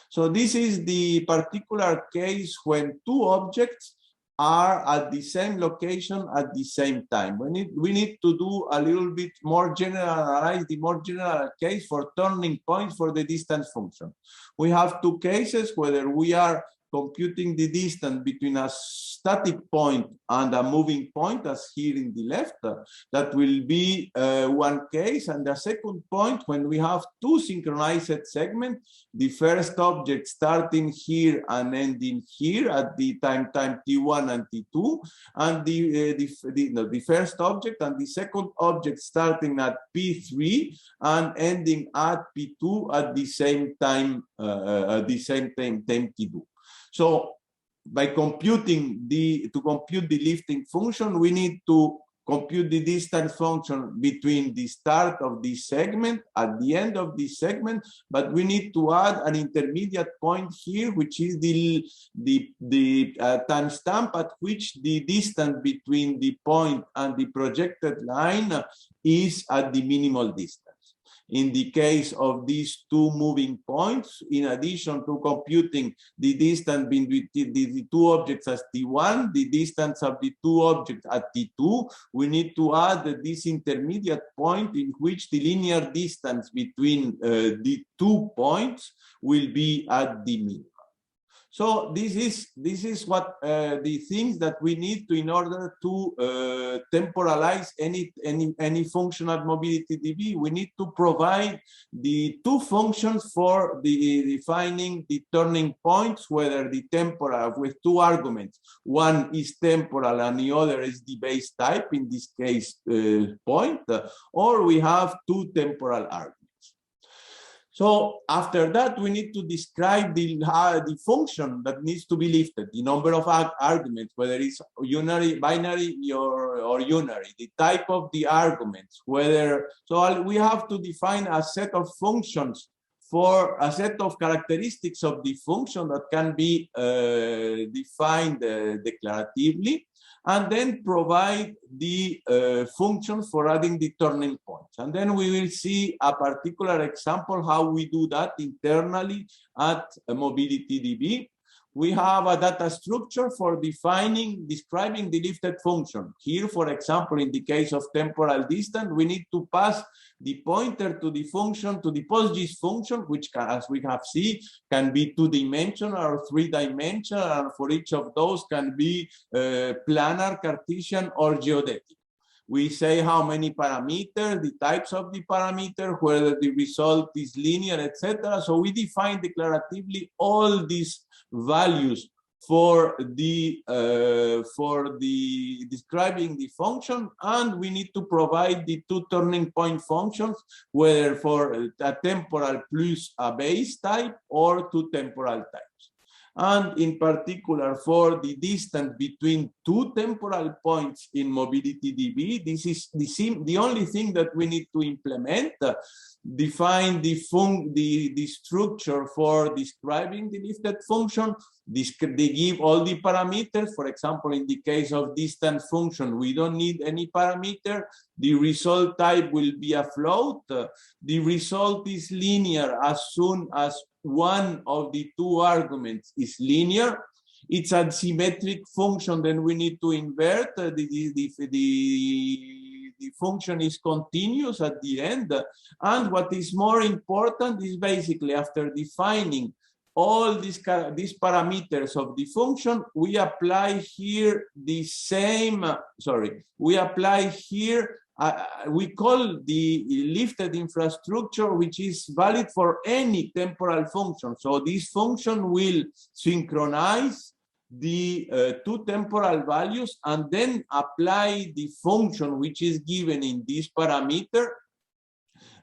So this is the particular case when two objects are at the same location at the same time. We need to do a little bit more generalized, the more general case for turning points for the distance function. We have two cases, whether we are computing the distance between a static point and a moving point, as here in the left. That will be one case. And the second point, when we have two synchronized segments, the first object starting here and ending here at the time T1 and T2, and the first object and the second object starting at P3 and ending at P2 at the same time T2. So by computing to compute the lifting function, we need to compute the distance function between the start of this segment at the end of this segment, but we need to add an intermediate point here, which is the timestamp at which the distance between the point and the projected line is at the minimal distance. In the case of these two moving points, in addition to computing the distance between the two objects as T1, the distance of the two objects at T2, we need to add this intermediate point in which the linear distance between the 2 points will be at the minimum. So this is what the things that we need to in order to temporalize any function at MobilityDB. We need to provide the two functions for defining the turning points, whether the temporal with two arguments. One is temporal and the other is the base type, in this case point, or we have two temporal arguments. So after that, we need to describe the function that needs to be lifted, the number of arguments, whether it's unary, binary, or unary, the type of the arguments, whether, so we have to define a set of functions for a set of characteristics of the function that can be defined declaratively, and then provide the function for adding the turning points. And then we will see a particular example how we do that internally at MobilityDB. We have a data structure for describing the lifted function. Here, for example, in the case of temporal distance, we need to pass the pointer to the function, to the PostGIS function, which can, as we have seen, can be 2-dimensional or 3-dimensional, and for each of those can be planar, Cartesian, or geodetic. We say how many parameters, the types of the parameter, whether the result is linear, etc. So we define declaratively all these values for the describing the function, and we need to provide the two turning point functions, whether for a temporal plus a base type or two temporal types. And in particular, for the distance between two temporal points in MobilityDB, this is the only thing that we need to implement. Define the structure for describing the lifted function. They give all the parameters. For example, in the case of distance function, we don't need any parameter. The result type will be a float. The result is linear as soon as one of the two arguments is linear. It's a symmetric function, then we need to invert. The function is continuous at the end. And what is more important is basically after defining all these parameters of the function, we apply here the same, we apply here, we call the lifted infrastructure, which is valid for any temporal function. So this function will synchronize the two temporal values and then apply the function which is given in this parameter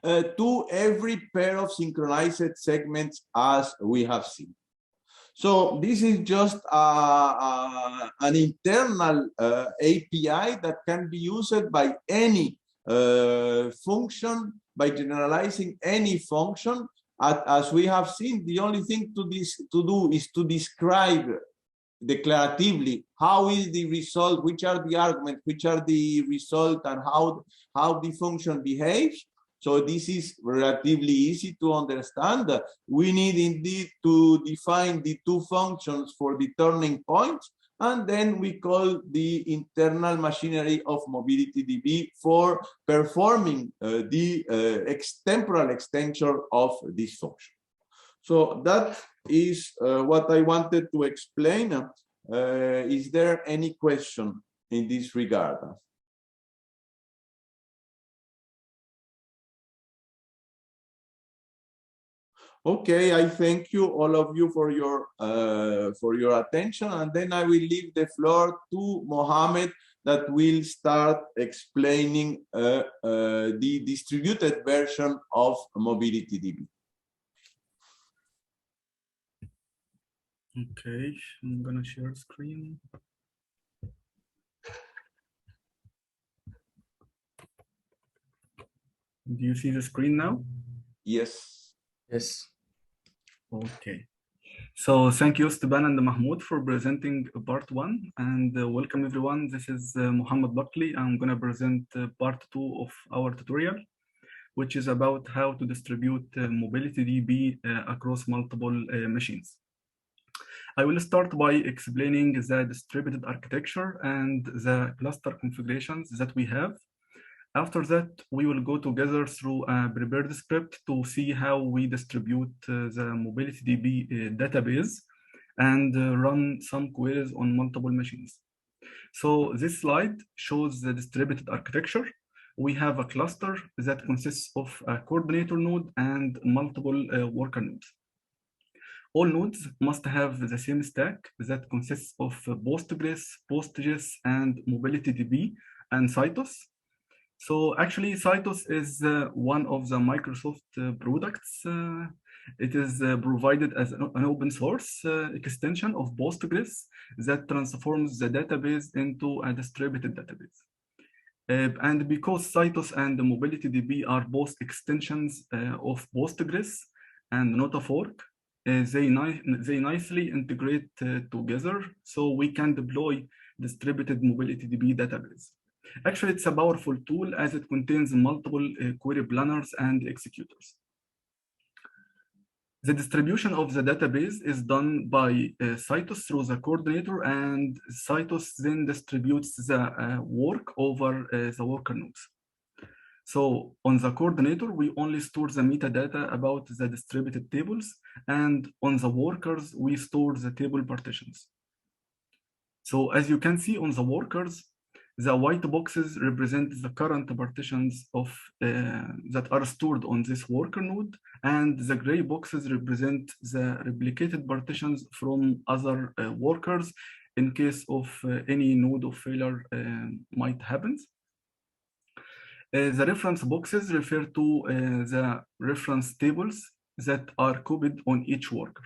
to every pair of synchronized segments as we have seen. So this is just an internal API that can be used by any function, by generalizing any function. As we have seen, the only thing to do is to describe declaratively how is the result, which are the arguments, which are the result, and how the function behaves. So this is relatively easy to understand. We need indeed to define the two functions for the turning points, and then we call the internal machinery of MobilityDB for performing the temporal extension of this function. So that is what I wanted to explain. Is there any question in this regard? Okay, I thank you, all of you, for your attention, and then I will leave the floor to Mohammed, that will start explaining the distributed version of MobilityDB. Okay, I'm gonna share screen. Do you see the screen now? Yes. Yes. Okay. So thank you, Esteban and Mahmoud, for presenting part 1, and welcome everyone. This is Mohammed Buckley. I'm gonna present part 2 of our tutorial, which is about how to distribute MobilityDB across multiple machines. I will start by explaining the distributed architecture and the cluster configurations that we have. After that, we will go together through a prepared script to see how we distribute the MobilityDB database. and run some queries on multiple machines. So this slide shows the distributed architecture. We have a cluster that consists of a coordinator node and multiple worker nodes. All nodes must have the same stack that consists of Postgres, PostGIS, and MobilityDB and Cytos. So actually, Cytos is one of the Microsoft products. It is provided as an open source extension of Postgres that transforms the database into a distributed database. And because Cytos and MobilityDB are both extensions of Postgres and not a fork, they nicely integrate together, so we can deploy distributed MobilityDB database. Actually, it's a powerful tool as it contains multiple query planners and executors. The distribution of the database is done by Cytos through the coordinator, and Cytos then distributes the work over the worker nodes. So on the coordinator, we only store the metadata about the distributed tables, and on the workers, we store the table partitions. So as you can see on the workers, the white boxes represent the current partitions of that are stored on this worker node, and the gray boxes represent the replicated partitions from other workers in case of any node of failure might happen. The reference boxes refer to the reference tables that are copied on each worker.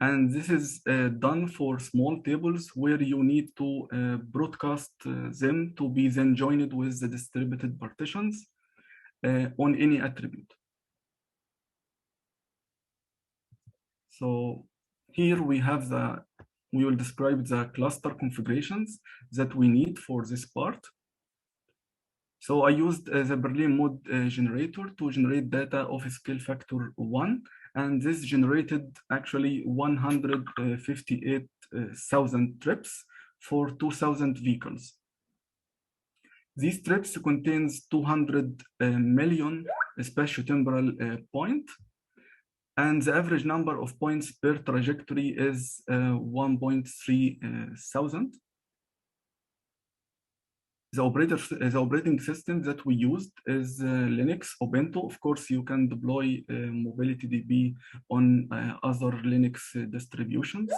And this is done for small tables where you need to broadcast them to be then joined with the distributed partitions on any attribute. So here we will describe the cluster configurations that we need for this part. So I used the Berlin mode generator to generate data of scale factor 1, and this generated actually 158,000 trips for 2,000 vehicles. These trips contains 200 million spatiotemporal points, and the average number of points per trajectory is 1.3 thousand. The operating system that we used is Linux Ubuntu. Of course, you can deploy MobilityDB on other Linux distributions.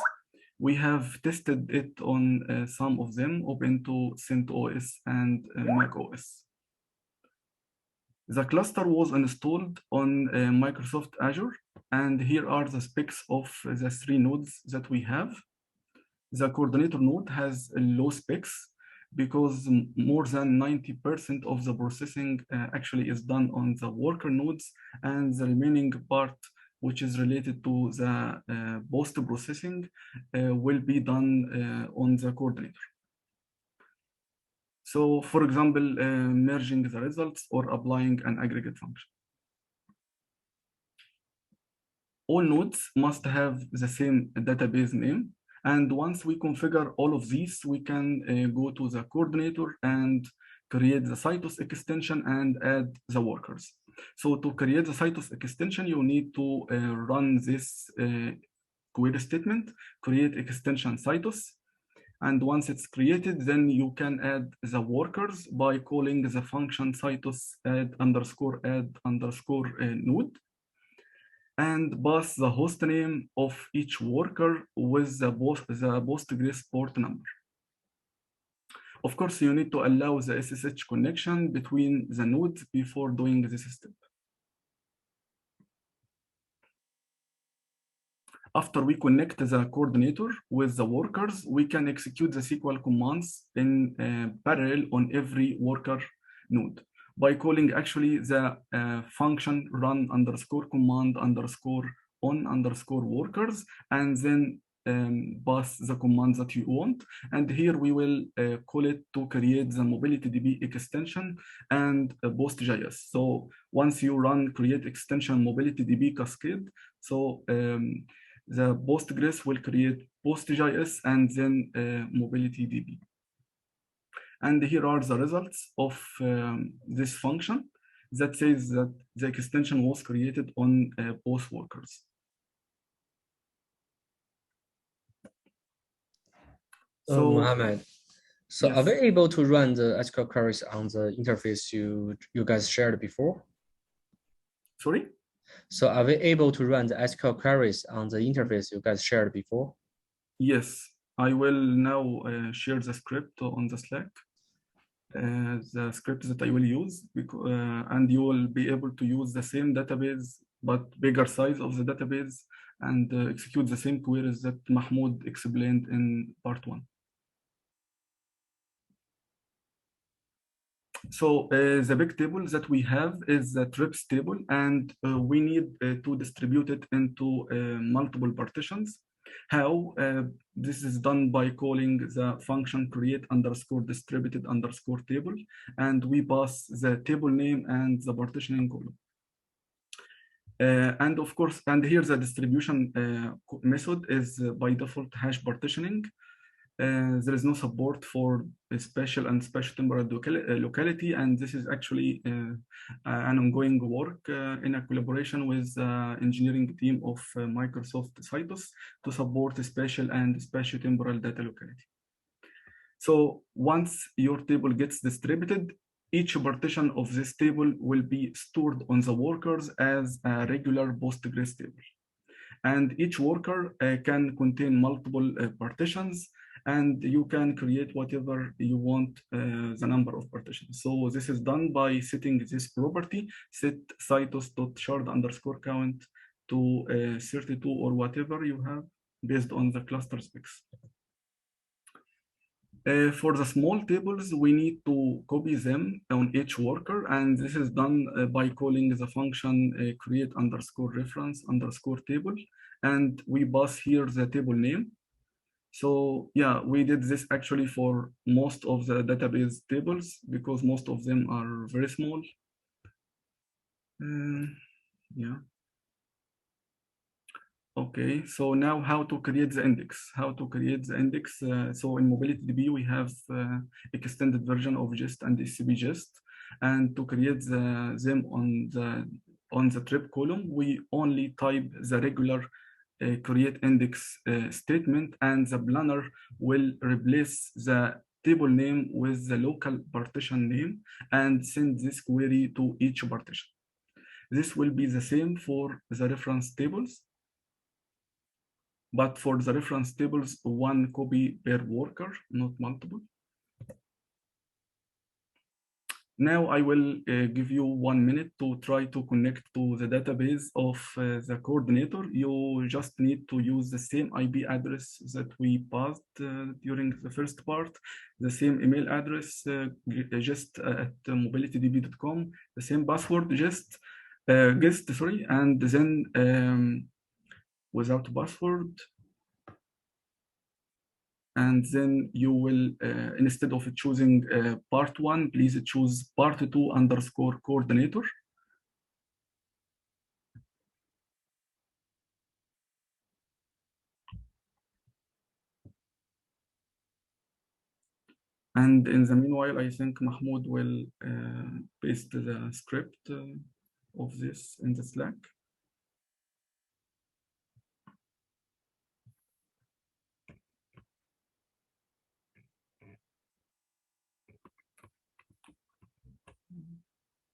We have tested it on some of them, Ubuntu, CentOS, and macOS. The cluster was installed on Microsoft Azure, and here are the specs of the 3 nodes that we have. The coordinator node has low specs, because more than 90% of the processing actually is done on the worker nodes, and the remaining part, which is related to the post-processing, will be done on the coordinator. So for example, merging the results or applying an aggregate function. All nodes must have the same database name. And once we configure all of these, we can go to the coordinator and create the Cytos extension and add the workers. So to create the Cytos extension, you need to run this query statement, create extension Cytos. And once it's created, then you can add the workers by calling the function Cytos add node, and pass the host name of each worker with the Postgres port number. Of course, you need to allow the SSH connection between the nodes before doing this step. After we connect the coordinator with the workers, we can execute the SQL commands in parallel on every worker node by calling actually the function run _command _on _workers, and then pass the commands that you want. And here we will call it to create the MobilityDB extension and PostGIS. So once you run create extension MobilityDB cascade, so the Postgres will create PostGIS and then MobilityDB. And here are the results of this function that says that the extension was created on both workers. So Mohammed, so yes. are we able to run the SQL queries on the interface you guys shared before? Sorry? So are we able to run the SQL queries on the interface you guys shared before? Yes, I will now share the script on the Slack. The script that I will use, and you will be able to use the same database but bigger size of the database and execute the same queries that Mahmoud explained in part 1. So the big table that we have is the trips table, and we need to distribute it into multiple partitions. How? This is done by calling the function create_distributed_table, and we pass the table name and the partitioning column. And of course, and here the distribution method is by default hash partitioning. There is no support for spatial and spatial temporal locality, and this is actually an ongoing work in a collaboration with the engineering team of Microsoft Citus to support spatial and spatial temporal data locality. So once your table gets distributed, each partition of this table will be stored on the workers as a regular Postgres table. And each worker can contain multiple partitions, and you can create whatever you want the number of partitions. So this is done by setting this property, set citus.shard_count to 32 or whatever you have based on the cluster specs. For the small tables, we need to copy them on each worker, and this is done by calling the function create_reference_table, and we pass here the table name. So yeah, we did this actually for most of the database tables because most of them are very small. Yeah. Okay, so now how to create the index? How to create the index? So in MobilityDB, we have extended version of gist and scp-gist, and to create them on the trip column, we only type the regular create index statement, and the planner will replace the table name with the local partition name and send this query to each partition. This will be the same for the reference tables. But for the reference tables, one copy per worker, not multiple. Now I will give you 1 minute to try to connect to the database of the coordinator. You just need to use the same IP address that we passed during the first part, the same email address, just at mobilitydb.com, the same password, just guest, sorry, and then without password. And then you will, instead of choosing part 1, please choose part 2_coordinator. And in the meanwhile, I think Mahmoud will paste the script of this in the Slack.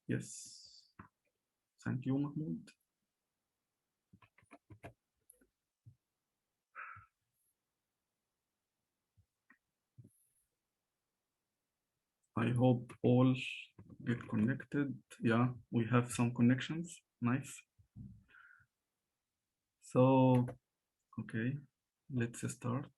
Yes. Thank you, Mahmoud. I hope all get connected. Yeah, we have some connections. Nice. So, okay, let's start.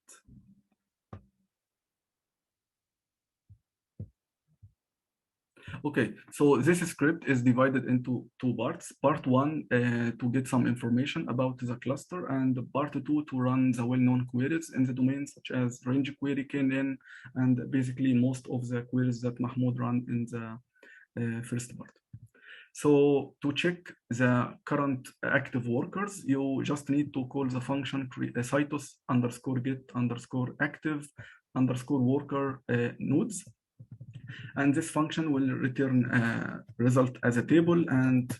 Okay, so this script is divided into 2 parts. Part 1 to get some information about the cluster, and part 2 to run the well-known queries in the domain, such as range query, knn, and basically most of the queries that Mahmoud ran in the first part. So to check the current active workers, you just need to call the function citus_get_active_worker nodes. And this function will return a result as a table. And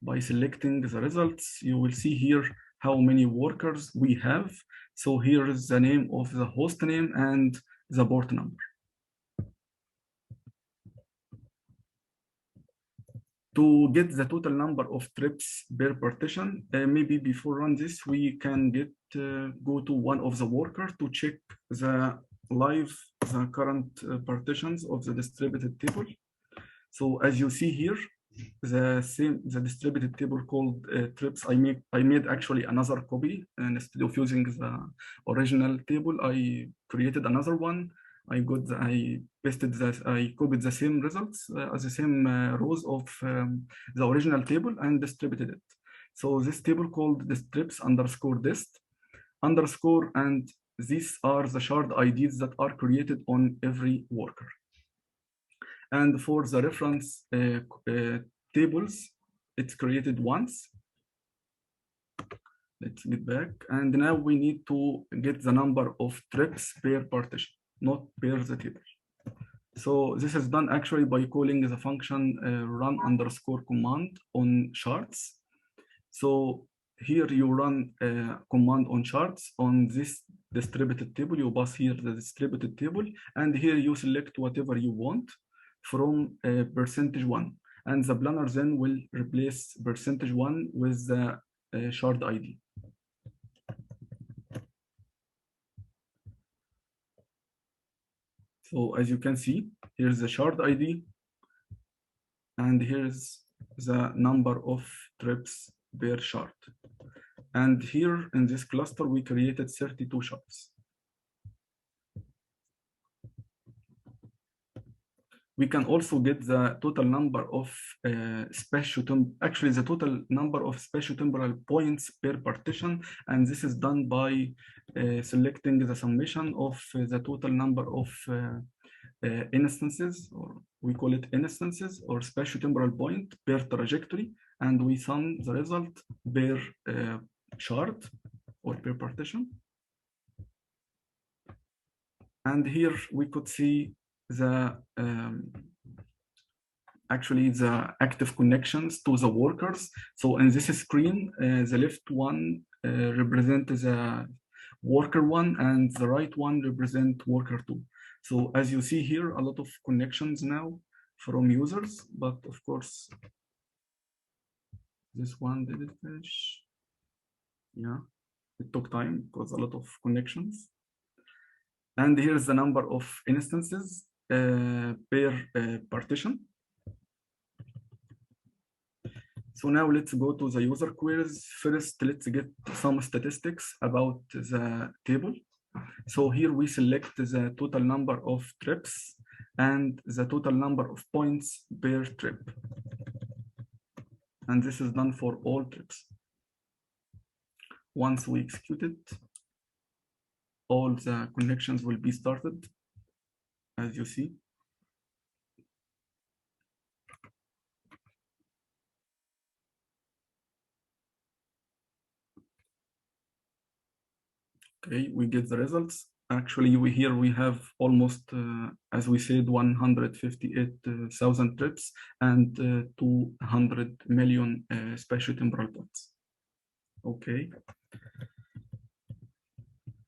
by selecting the results, you will see here how many workers we have. So here is the name of the host name and the port number. To get the total number of trips per partition, maybe before run this, we can go to one of the workers to check the current partitions of the distributed table. So as you see here, the distributed table called trips. I made actually another copy, and instead of using the original table, I created another one. I copied the same results as the same rows of the original table and distributed it. So this table called the trips underscore dist underscore, and these are the shard IDs that are created on every worker. And for the reference tables, it's created once. Let's get back. And now we need to get the number of trips per partition, not per the table. So this is done actually by calling the function run underscore command on charts. So here you run a command on charts on this distributed table. You pass here the distributed table, and here you select whatever you want from %1, and the planner then will replace %1 with the shard ID. So as you can see, here's the shard ID, and here's the number of trips per shard. And here in this cluster, we created 32 shards. We can also get the total number of the total number of spatio-temporal points per partition, and this is done by selecting the summation of the total number of instances, or we call it instances, or spatio-temporal point per trajectory, and we sum the result per shard or per partition. And here we could see the actually the active connections to the workers. So in this screen, the left one represents the worker 1, and the right one represents worker 2. So as you see here, a lot of connections now from users, but of course, this one didn't finish. Yeah, it took time because a lot of connections. And here's the number of instances per partition. So now let's go to the user queries. First, let's get some statistics about the table. So here we select the total number of trips and the total number of points per trip. And this is done for all trips. Once we execute it, all the connections will be started, as you see. Okay, we get the results. Actually, here we have almost, as we said, 158,000 trips and 200 million spatio-temporal points. Okay.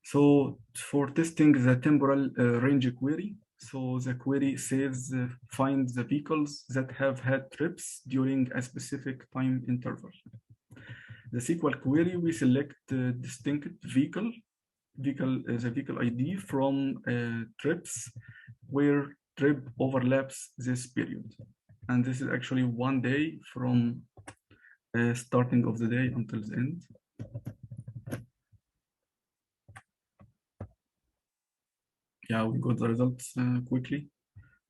So for testing the temporal range query, so the query says find the vehicles that have had trips during a specific time interval. The SQL query, we select distinct vehicle ID from trips where trip overlaps this period. And this is actually 1 day from starting of the day until the end. Yeah, we got the results quickly.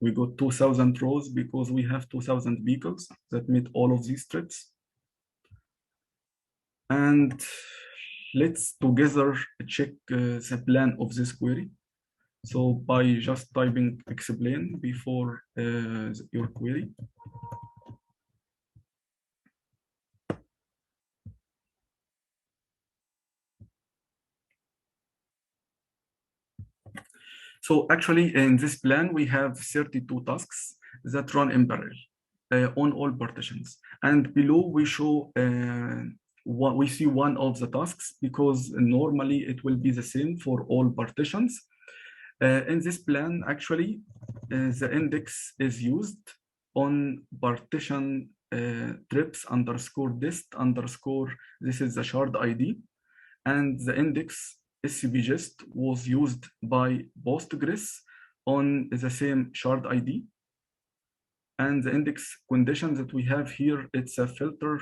We got 2,000 rows because we have 2,000 vehicles that meet all of these trips. And let's together check the plan of this query. So by just typing explain before your query. So actually in this plan, we have 32 tasks that run in parallel on all partitions. And below we show what we see one of the tasks, because normally it will be the same for all partitions. In this plan, actually, the index is used on partition trips underscore dist underscore, this is the shard ID, and the index scpgist was used by Postgres on the same shard ID. And the index condition that we have here, it's a filter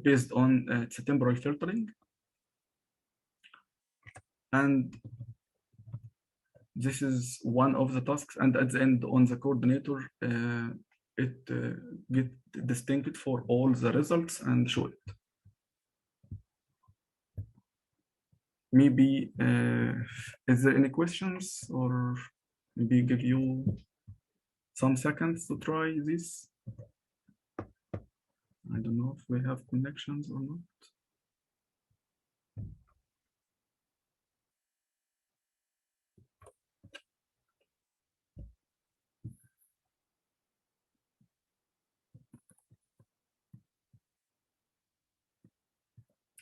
based on it's a temporal filtering. And this is one of the tasks. And at the end on the coordinator, it get distinct for all the results and show it. Maybe, is there any questions, or maybe give you some seconds to try this? I don't know if we have connections or not.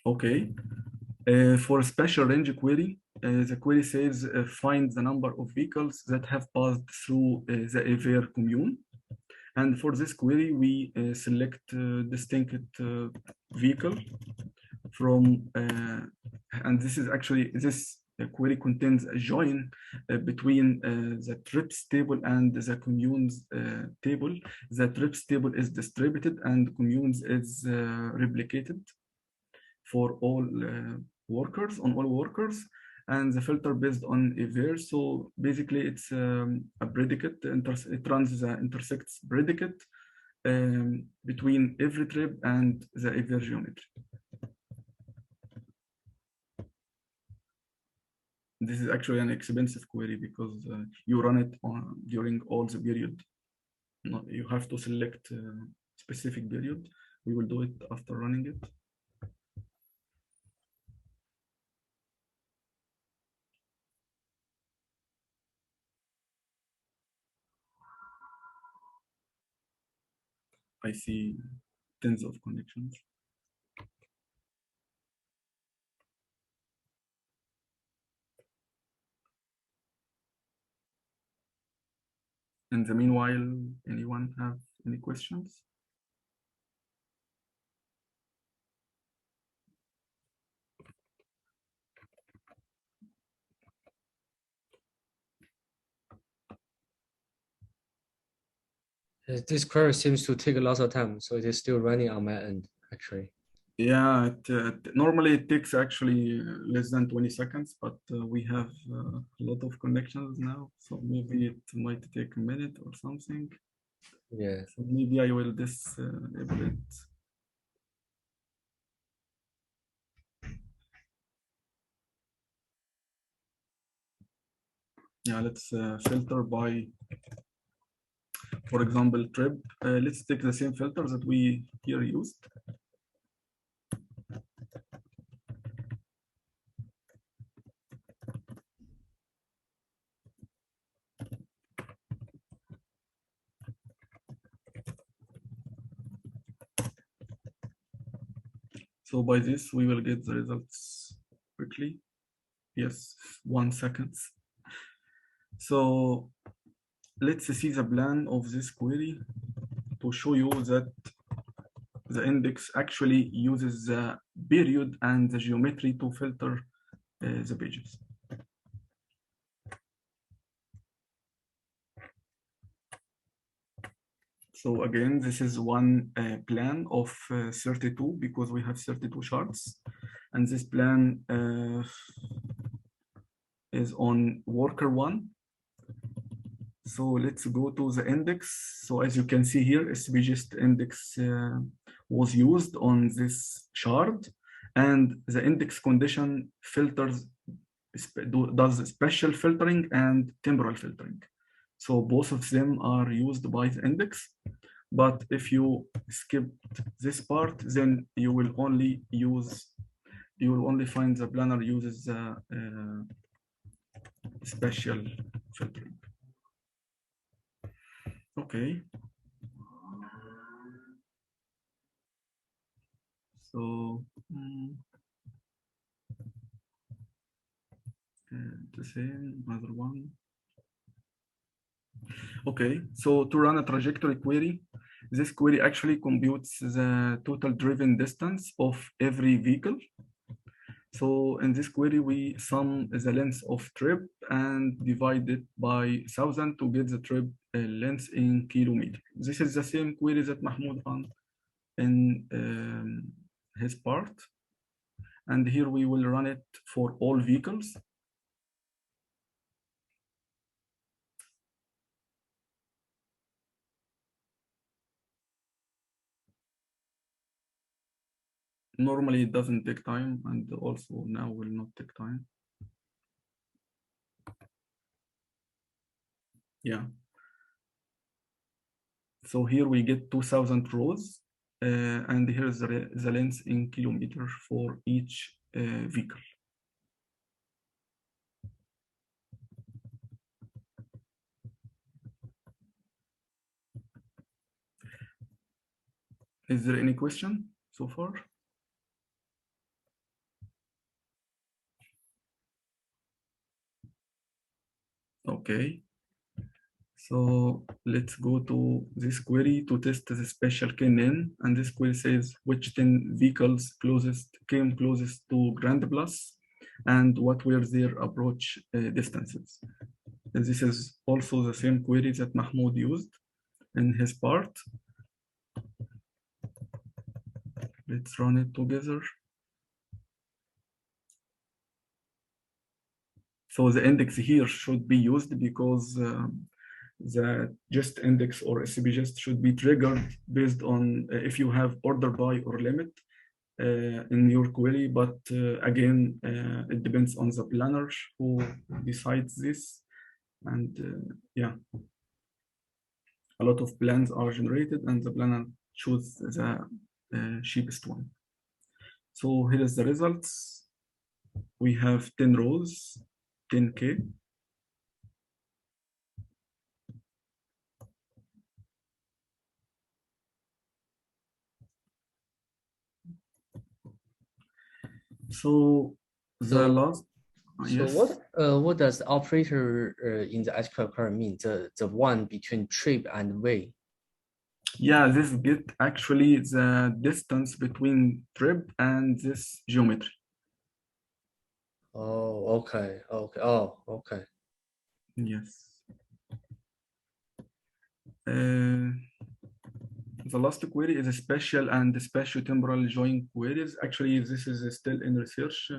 Okay, for a special range query, the query says find the number of vehicles that have passed through the AVER commune. And for this query, we select distinct vehicle from, and this is actually, this query contains a join between the trips table and the communes table. The trips table is distributed and communes is replicated for all workers, on all workers, and the filter based on AVER. So basically it's a predicate, it runs the intersects predicate between every trip and the AVER geometry. This is actually an expensive query because you run it on during all the period. No, you have to select a specific period. We will do it after running it. I see tens of connections. In the meanwhile, anyone have any questions? This query seems to take a lot of time, so it is still running on my end, actually. Yeah, normally it takes actually less than 20 seconds, but we have a lot of connections now, so maybe it might take a minute or something. Yeah. So maybe I will disable it. Yeah, let's filter by, for example, trip. Let's take the same filter that we here used. So by this, we will get the results quickly. Yes, 1 second. So let's see the plan of this query to show you that the index actually uses the period and the geometry to filter the pages. So again, this is one plan of 32 because we have 32 charts, and this plan is on worker 1. So let's go to the index. So as you can see here, SQL index was used on this chart, and the index condition filters, does special filtering and temporal filtering. So both of them are used by the index. But if you skip this part, then you will only find the planner uses special filtering. Okay. So The same, another one. Okay, so to run a trajectory query, this query actually computes the total driven distance of every vehicle. So in this query, we sum the length of trip and divide it by 1,000 to get the trip length in kilometer. This is the same query that Mahmoud ran in his part. And here we will run it for all vehicles. Normally it doesn't take time, and also now will not take time. Yeah. So here we get 2,000 rows, and here's the length in kilometers for each vehicle. Is there any question so far? Okay. So let's go to this query to test the special k-name, and this query says which 10 vehicles came closest to Grand Plus, and what were their approach distances. And this is also the same query that Mahmoud used in his part. Let's run it together. So the index here should be used because the gist index or SCP gist should be triggered based on if you have order by or limit in your query. But again, it depends on the planner who decides this. And yeah, a lot of plans are generated and the planner chooses the cheapest one. So here is the results. We have 10 rows, 10K. So the last, so yes. what does the operator in the SQL query mean? The one between trip and way? Yeah, this get actually the distance between trip and this geometry. Oh, okay, okay. Oh, okay. Yes. The last query is a spatial and spatio-temporal join queries. Actually, this is still in research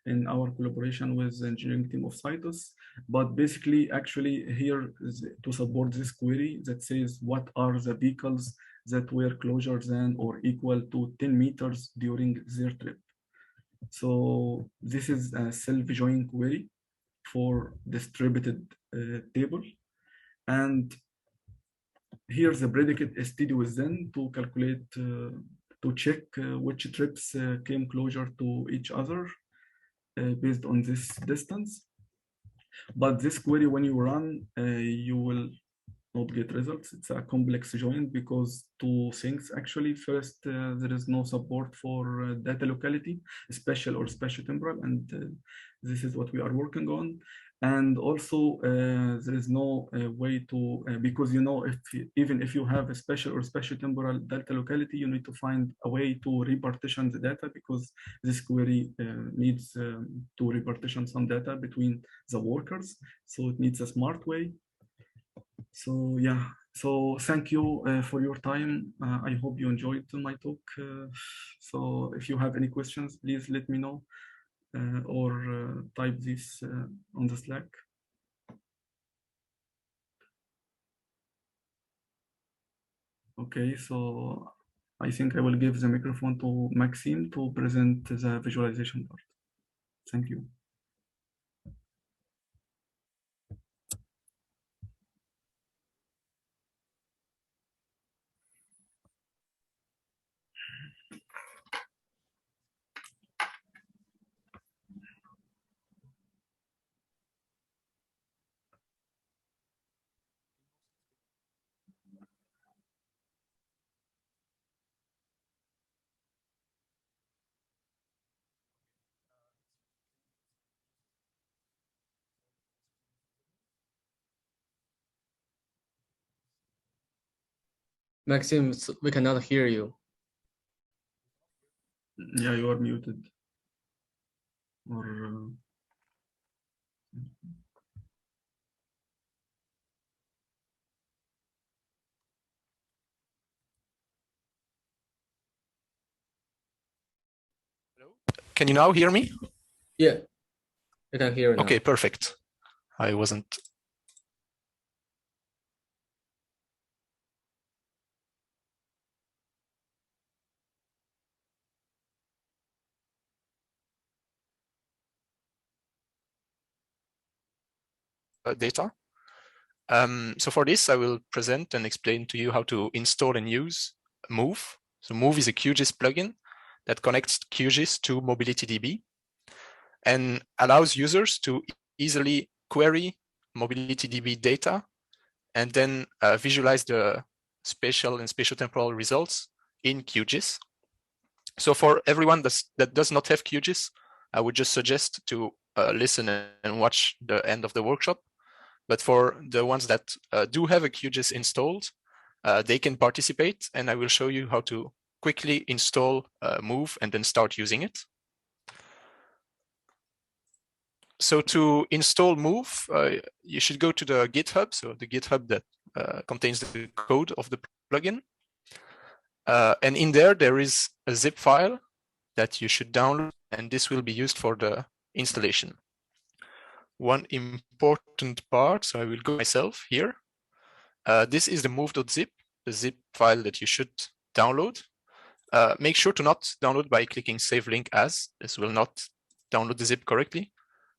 in our collaboration with the engineering team of Cytus. But basically, actually here is to support this query that says what are the vehicles that were closer than or equal to 10 meters during their trip. So this is a self-join query for distributed table. And here's the predicate std within to calculate, to check which trips came closer to each other based on this distance. But this query, when you run, you will not get results. It's a complex join because two things actually. First, there is no support for data locality, spatial or spatio-temporal, and this is what we are working on. And also, there is no way to, because even if you have a spatial or spatio-temporal data locality, you need to find a way to repartition the data because this query needs to repartition some data between the workers. So it needs a smart way. So yeah, so thank you for your time. I hope you enjoyed my talk. So if you have any questions, please let me know or type this on the Slack. Okay, so I think I will give the microphone to Maxime to present the visualization part. Thank you. Maxim, we cannot hear you. Yeah, you are muted. Or Can you now hear me? Yeah, we can hear you now. Okay, perfect. I wasn't. Data. So for this, I will present and explain to you how to install and use Move. So Move is a QGIS plugin that connects QGIS to MobilityDB and allows users to easily query MobilityDB data and then visualize the spatial and spatiotemporal results in QGIS. So for everyone that does not have QGIS, I would just suggest to listen and watch the end of the workshop. But for the ones that do have a QGIS installed, they can participate, and I will show you how to quickly install Move and then start using it. So to install Move, you should go to the GitHub, so the GitHub that contains the code of the plugin. And in there is a zip file that you should download, and this will be used for the installation. One important part, so I will go myself here. This is the move.zip, the zip file that you should download. Make sure to not download by clicking save link as, this will not download the zip correctly,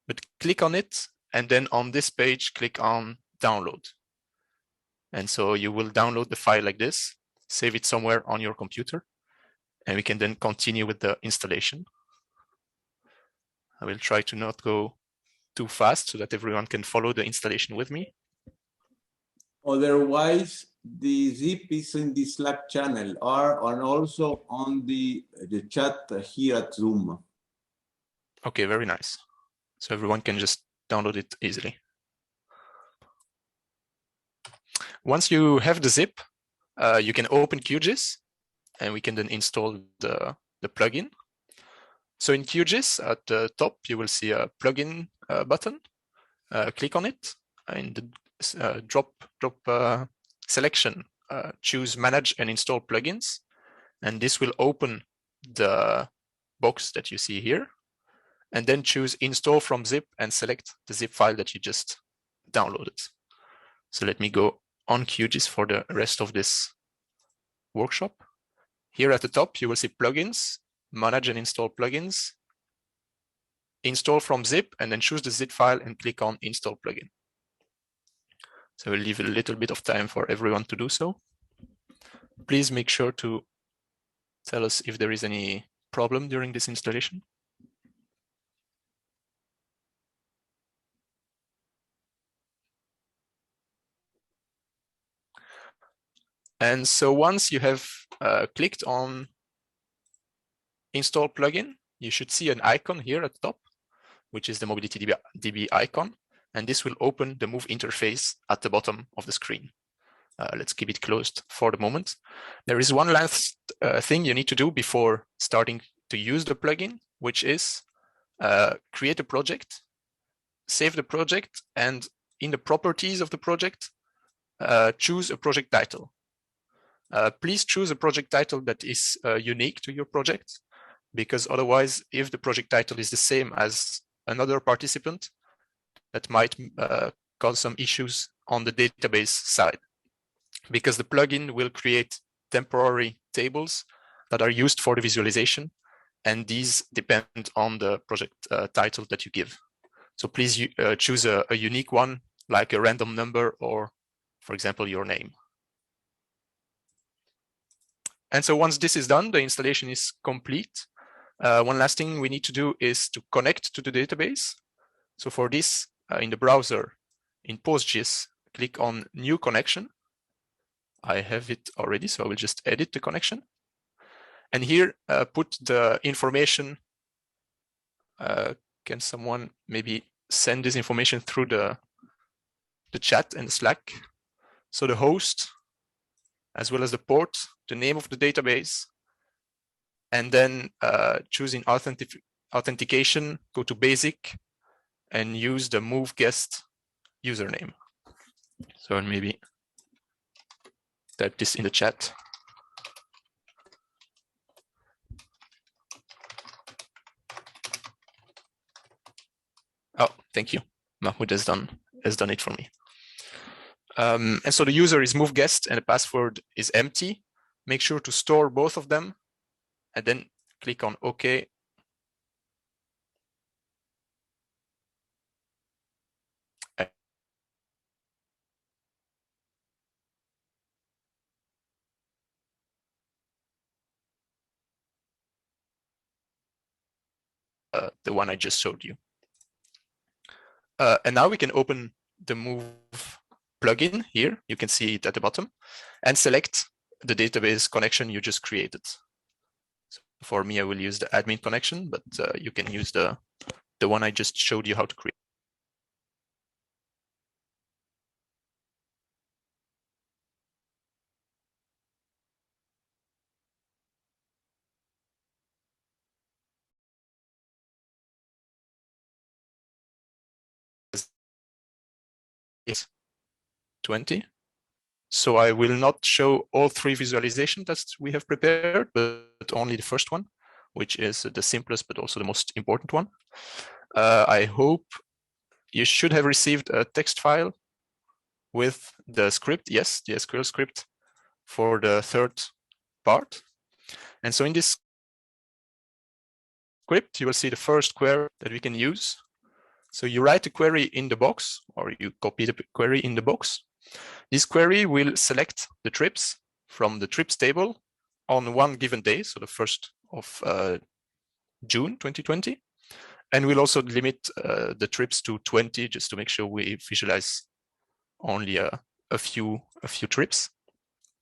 but click on it, and then on this page, click on download. And so you will download the file like this, save it somewhere on your computer, and we can then continue with the installation. I will try to not go too fast so that everyone can follow the installation with me. Otherwise, the zip is in the Slack channel and also on the chat here at Zoom. Okay, very nice. So everyone can just download it easily. Once you have the zip, you can open QGIS, and we can then install the plugin. So in QGIS, at the top, you will see a plugin button. Click on it, and the drop selection, choose Manage and Install Plugins, and this will open the box that you see here, and then choose Install from Zip and select the zip file that you just downloaded. So let me go on QGIS for the rest of this workshop. Here at the top, you will see Plugins, Manage and Install Plugins, Install from Zip, and then choose the zip file and click on Install Plugin. So we'll leave a little bit of time for everyone to do so. Please make sure to tell us if there is any problem during this installation. And so once you have clicked on Install Plugin, you should see an icon here at the top, which is the MobilityDB icon, and this will open the Move interface at the bottom of the screen. Let's keep it closed for the moment. There is one last thing you need to do before starting to use the plugin, which is create a project, save the project, and in the properties of the project, choose a project title. Please choose a project title that is unique to your project, because otherwise, if the project title is the same as another participant, that might cause some issues on the database side, because the plugin will create temporary tables that are used for the visualization, and these depend on the project title that you give. So please choose a unique one, like a random number or, for example, your name. And so once this is done, the installation is complete. One last thing we need to do is to connect to the database. So for this, in the browser, in PostGIS, click on New Connection. I have it already, so I will just edit the connection. And here, put the information. Can someone maybe send this information through the chat and the Slack? So the host as well as the port, the name of the database, and then choosing authentication, go to basic, and use the move guest username. So I'll maybe type this in the chat. Oh, thank you. Mahmoud has done it for me. And so the user is move guest and the password is empty. Make sure to store both of them and then click on OK. The one I just showed you. And now we can open the move plugin here. You can see it at the bottom and select the database connection you just created. So for me, I will use the admin connection, but you can use the one I just showed you how to create. It's 20. So I will not show all 3 visualizations that we have prepared, but only the first one, which is the simplest, but also the most important one. I hope you should have received a text file with the script. Yes, the SQL script for the third part. And so in this script, you will see the first query that we can use. So you write the query in the box, or you copy the query in the box. This query will select the trips from the trips table on one given day, so the 1st of June 2020. And we'll also limit the trips to 20, just to make sure we visualize only a few trips.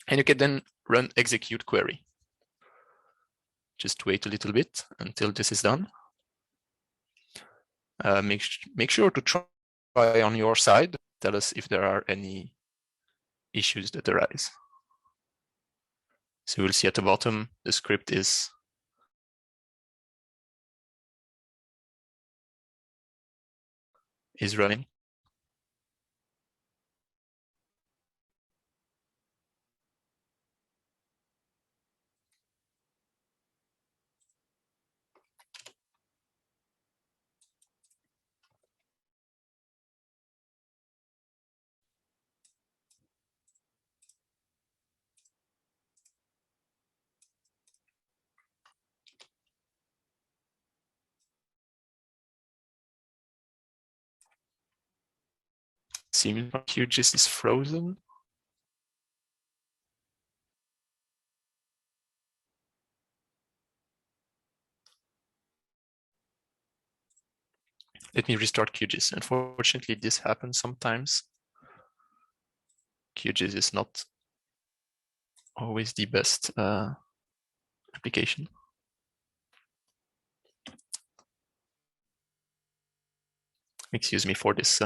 And you can then run execute query. Just wait a little bit until this is done. Make sure to try on your side. Tell us if there are any issues that arise. So we'll see at the bottom, the script is running. Seems like QGIS is frozen. Let me restart QGIS. Unfortunately, this happens sometimes. QGIS is not always the best application. Excuse me for this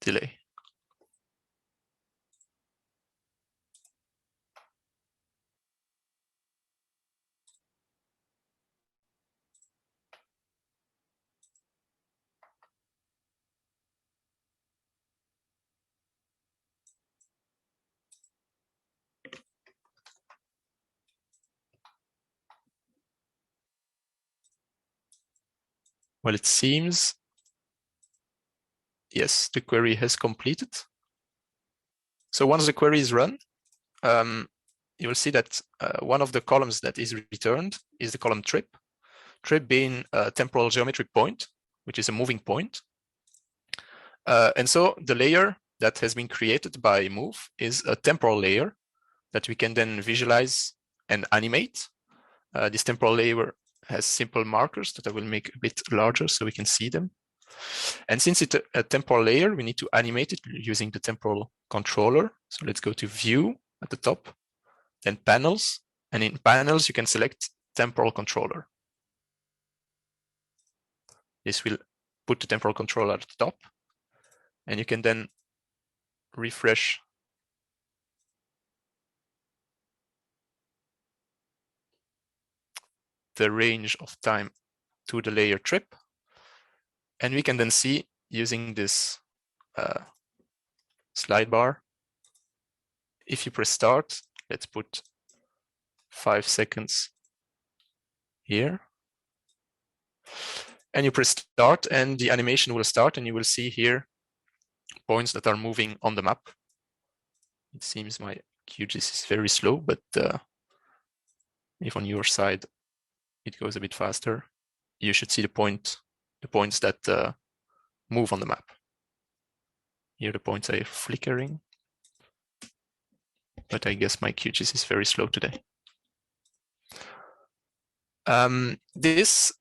delay. Well, it seems, yes, the query has completed. So once the query is run, you will see that one of the columns that is returned is the column trip. Trip being a temporal geometric point, which is a moving point. And so the layer that has been created by move is a temporal layer that we can then visualize and animate. This temporal layer has simple markers that I will make a bit larger so we can see them. And since it's a temporal layer, we need to animate it using the temporal controller. So let's go to view at the top, then panels. And in panels, you can select temporal controller. This will put the temporal controller at the top. And you can then refresh the range of time to the layer trip. And we can then see using this slide bar, if you press start, let's put 5 seconds here. And you press start and the animation will start, and you will see here points that are moving on the map. It seems my QGIS is very slow, but if on your side it goes a bit faster, you should see the points that move on the map. Here the points are flickering, but I guess my QGIS is very slow today. This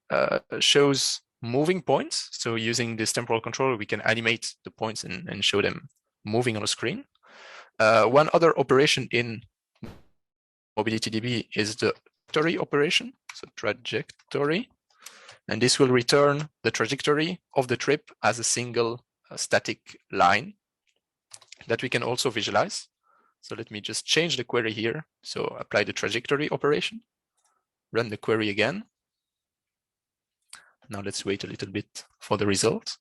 shows moving points. So using this temporal controller, we can animate the points and show them moving on the screen. One other operation in MobilityDB is the trajectory operation, so trajectory. And this will return the trajectory of the trip as a single static line that we can also visualize. So let me just change the query here. So apply the trajectory operation, run the query again. Now let's wait a little bit for the result.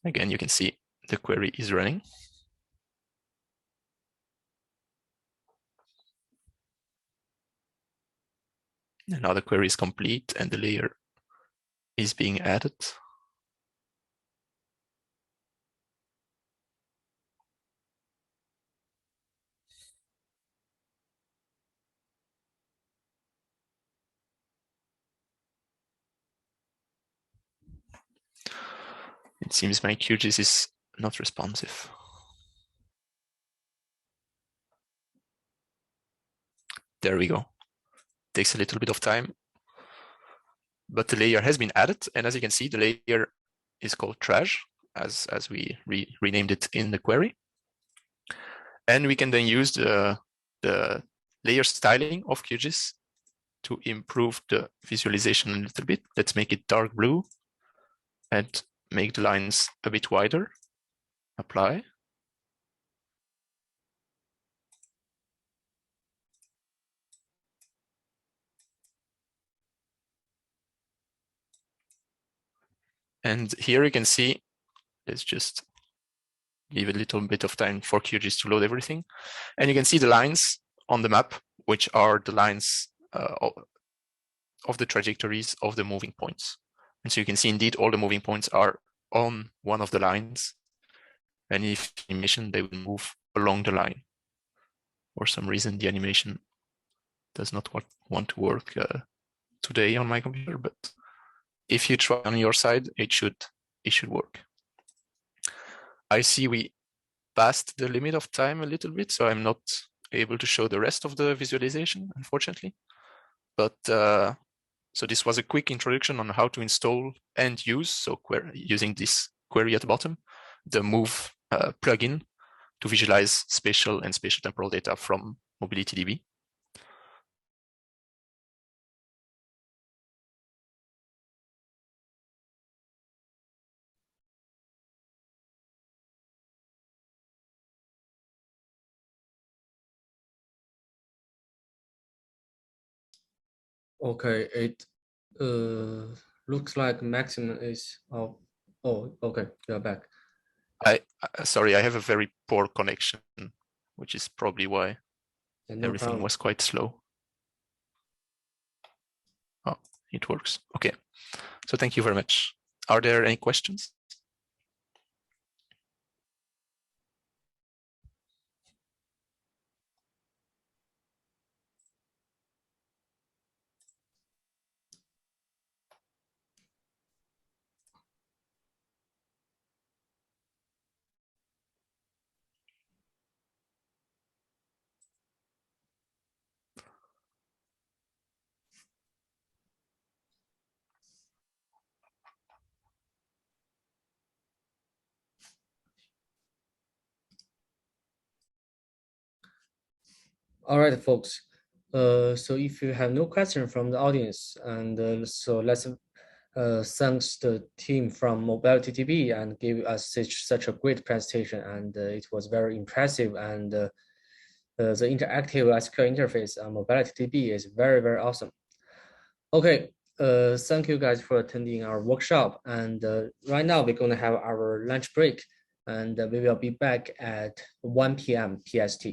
Again, you can see the query is running. And now the query is complete and the layer is being added. It seems my QGIS is not responsive. There we go. Takes a little bit of time, but the layer has been added. And as you can see, the layer is called Traj, as we renamed it in the query. And we can then use the layer styling of QGIS to improve the visualization a little bit. Let's make it dark blue and make the lines a bit wider. Apply. And here you can see, let's just leave a little bit of time for QGIS to load everything. And you can see the lines on the map, which are the lines of the trajectories of the moving points. And so you can see indeed all the moving points are on one of the lines. And if animation, they will move along the line. For some reason, the animation does not want to work today on my computer, but if you try on your side, it should work. I see we passed the limit of time a little bit, so I'm not able to show the rest of the visualization, unfortunately. But so this was a quick introduction on how to install and use, so using this query at the bottom, the Move plugin to visualize spatial and spatial temporal data from MobilityDB. Okay, it looks like maximum is oh okay, you're back. Sorry, I have a very poor connection, which is probably why everything was quite slow. Oh, it works. Okay, so thank you very much. Are there any questions? All right, folks. So if you have no question from the audience, and so let's thanks the team from MobilityDB and give us such a great presentation, and it was very impressive, and the interactive SQL interface on MobilityDB is very, very awesome. Okay, thank you guys for attending our workshop. And right now we're going to have our lunch break, and we will be back at 1 p.m. PST.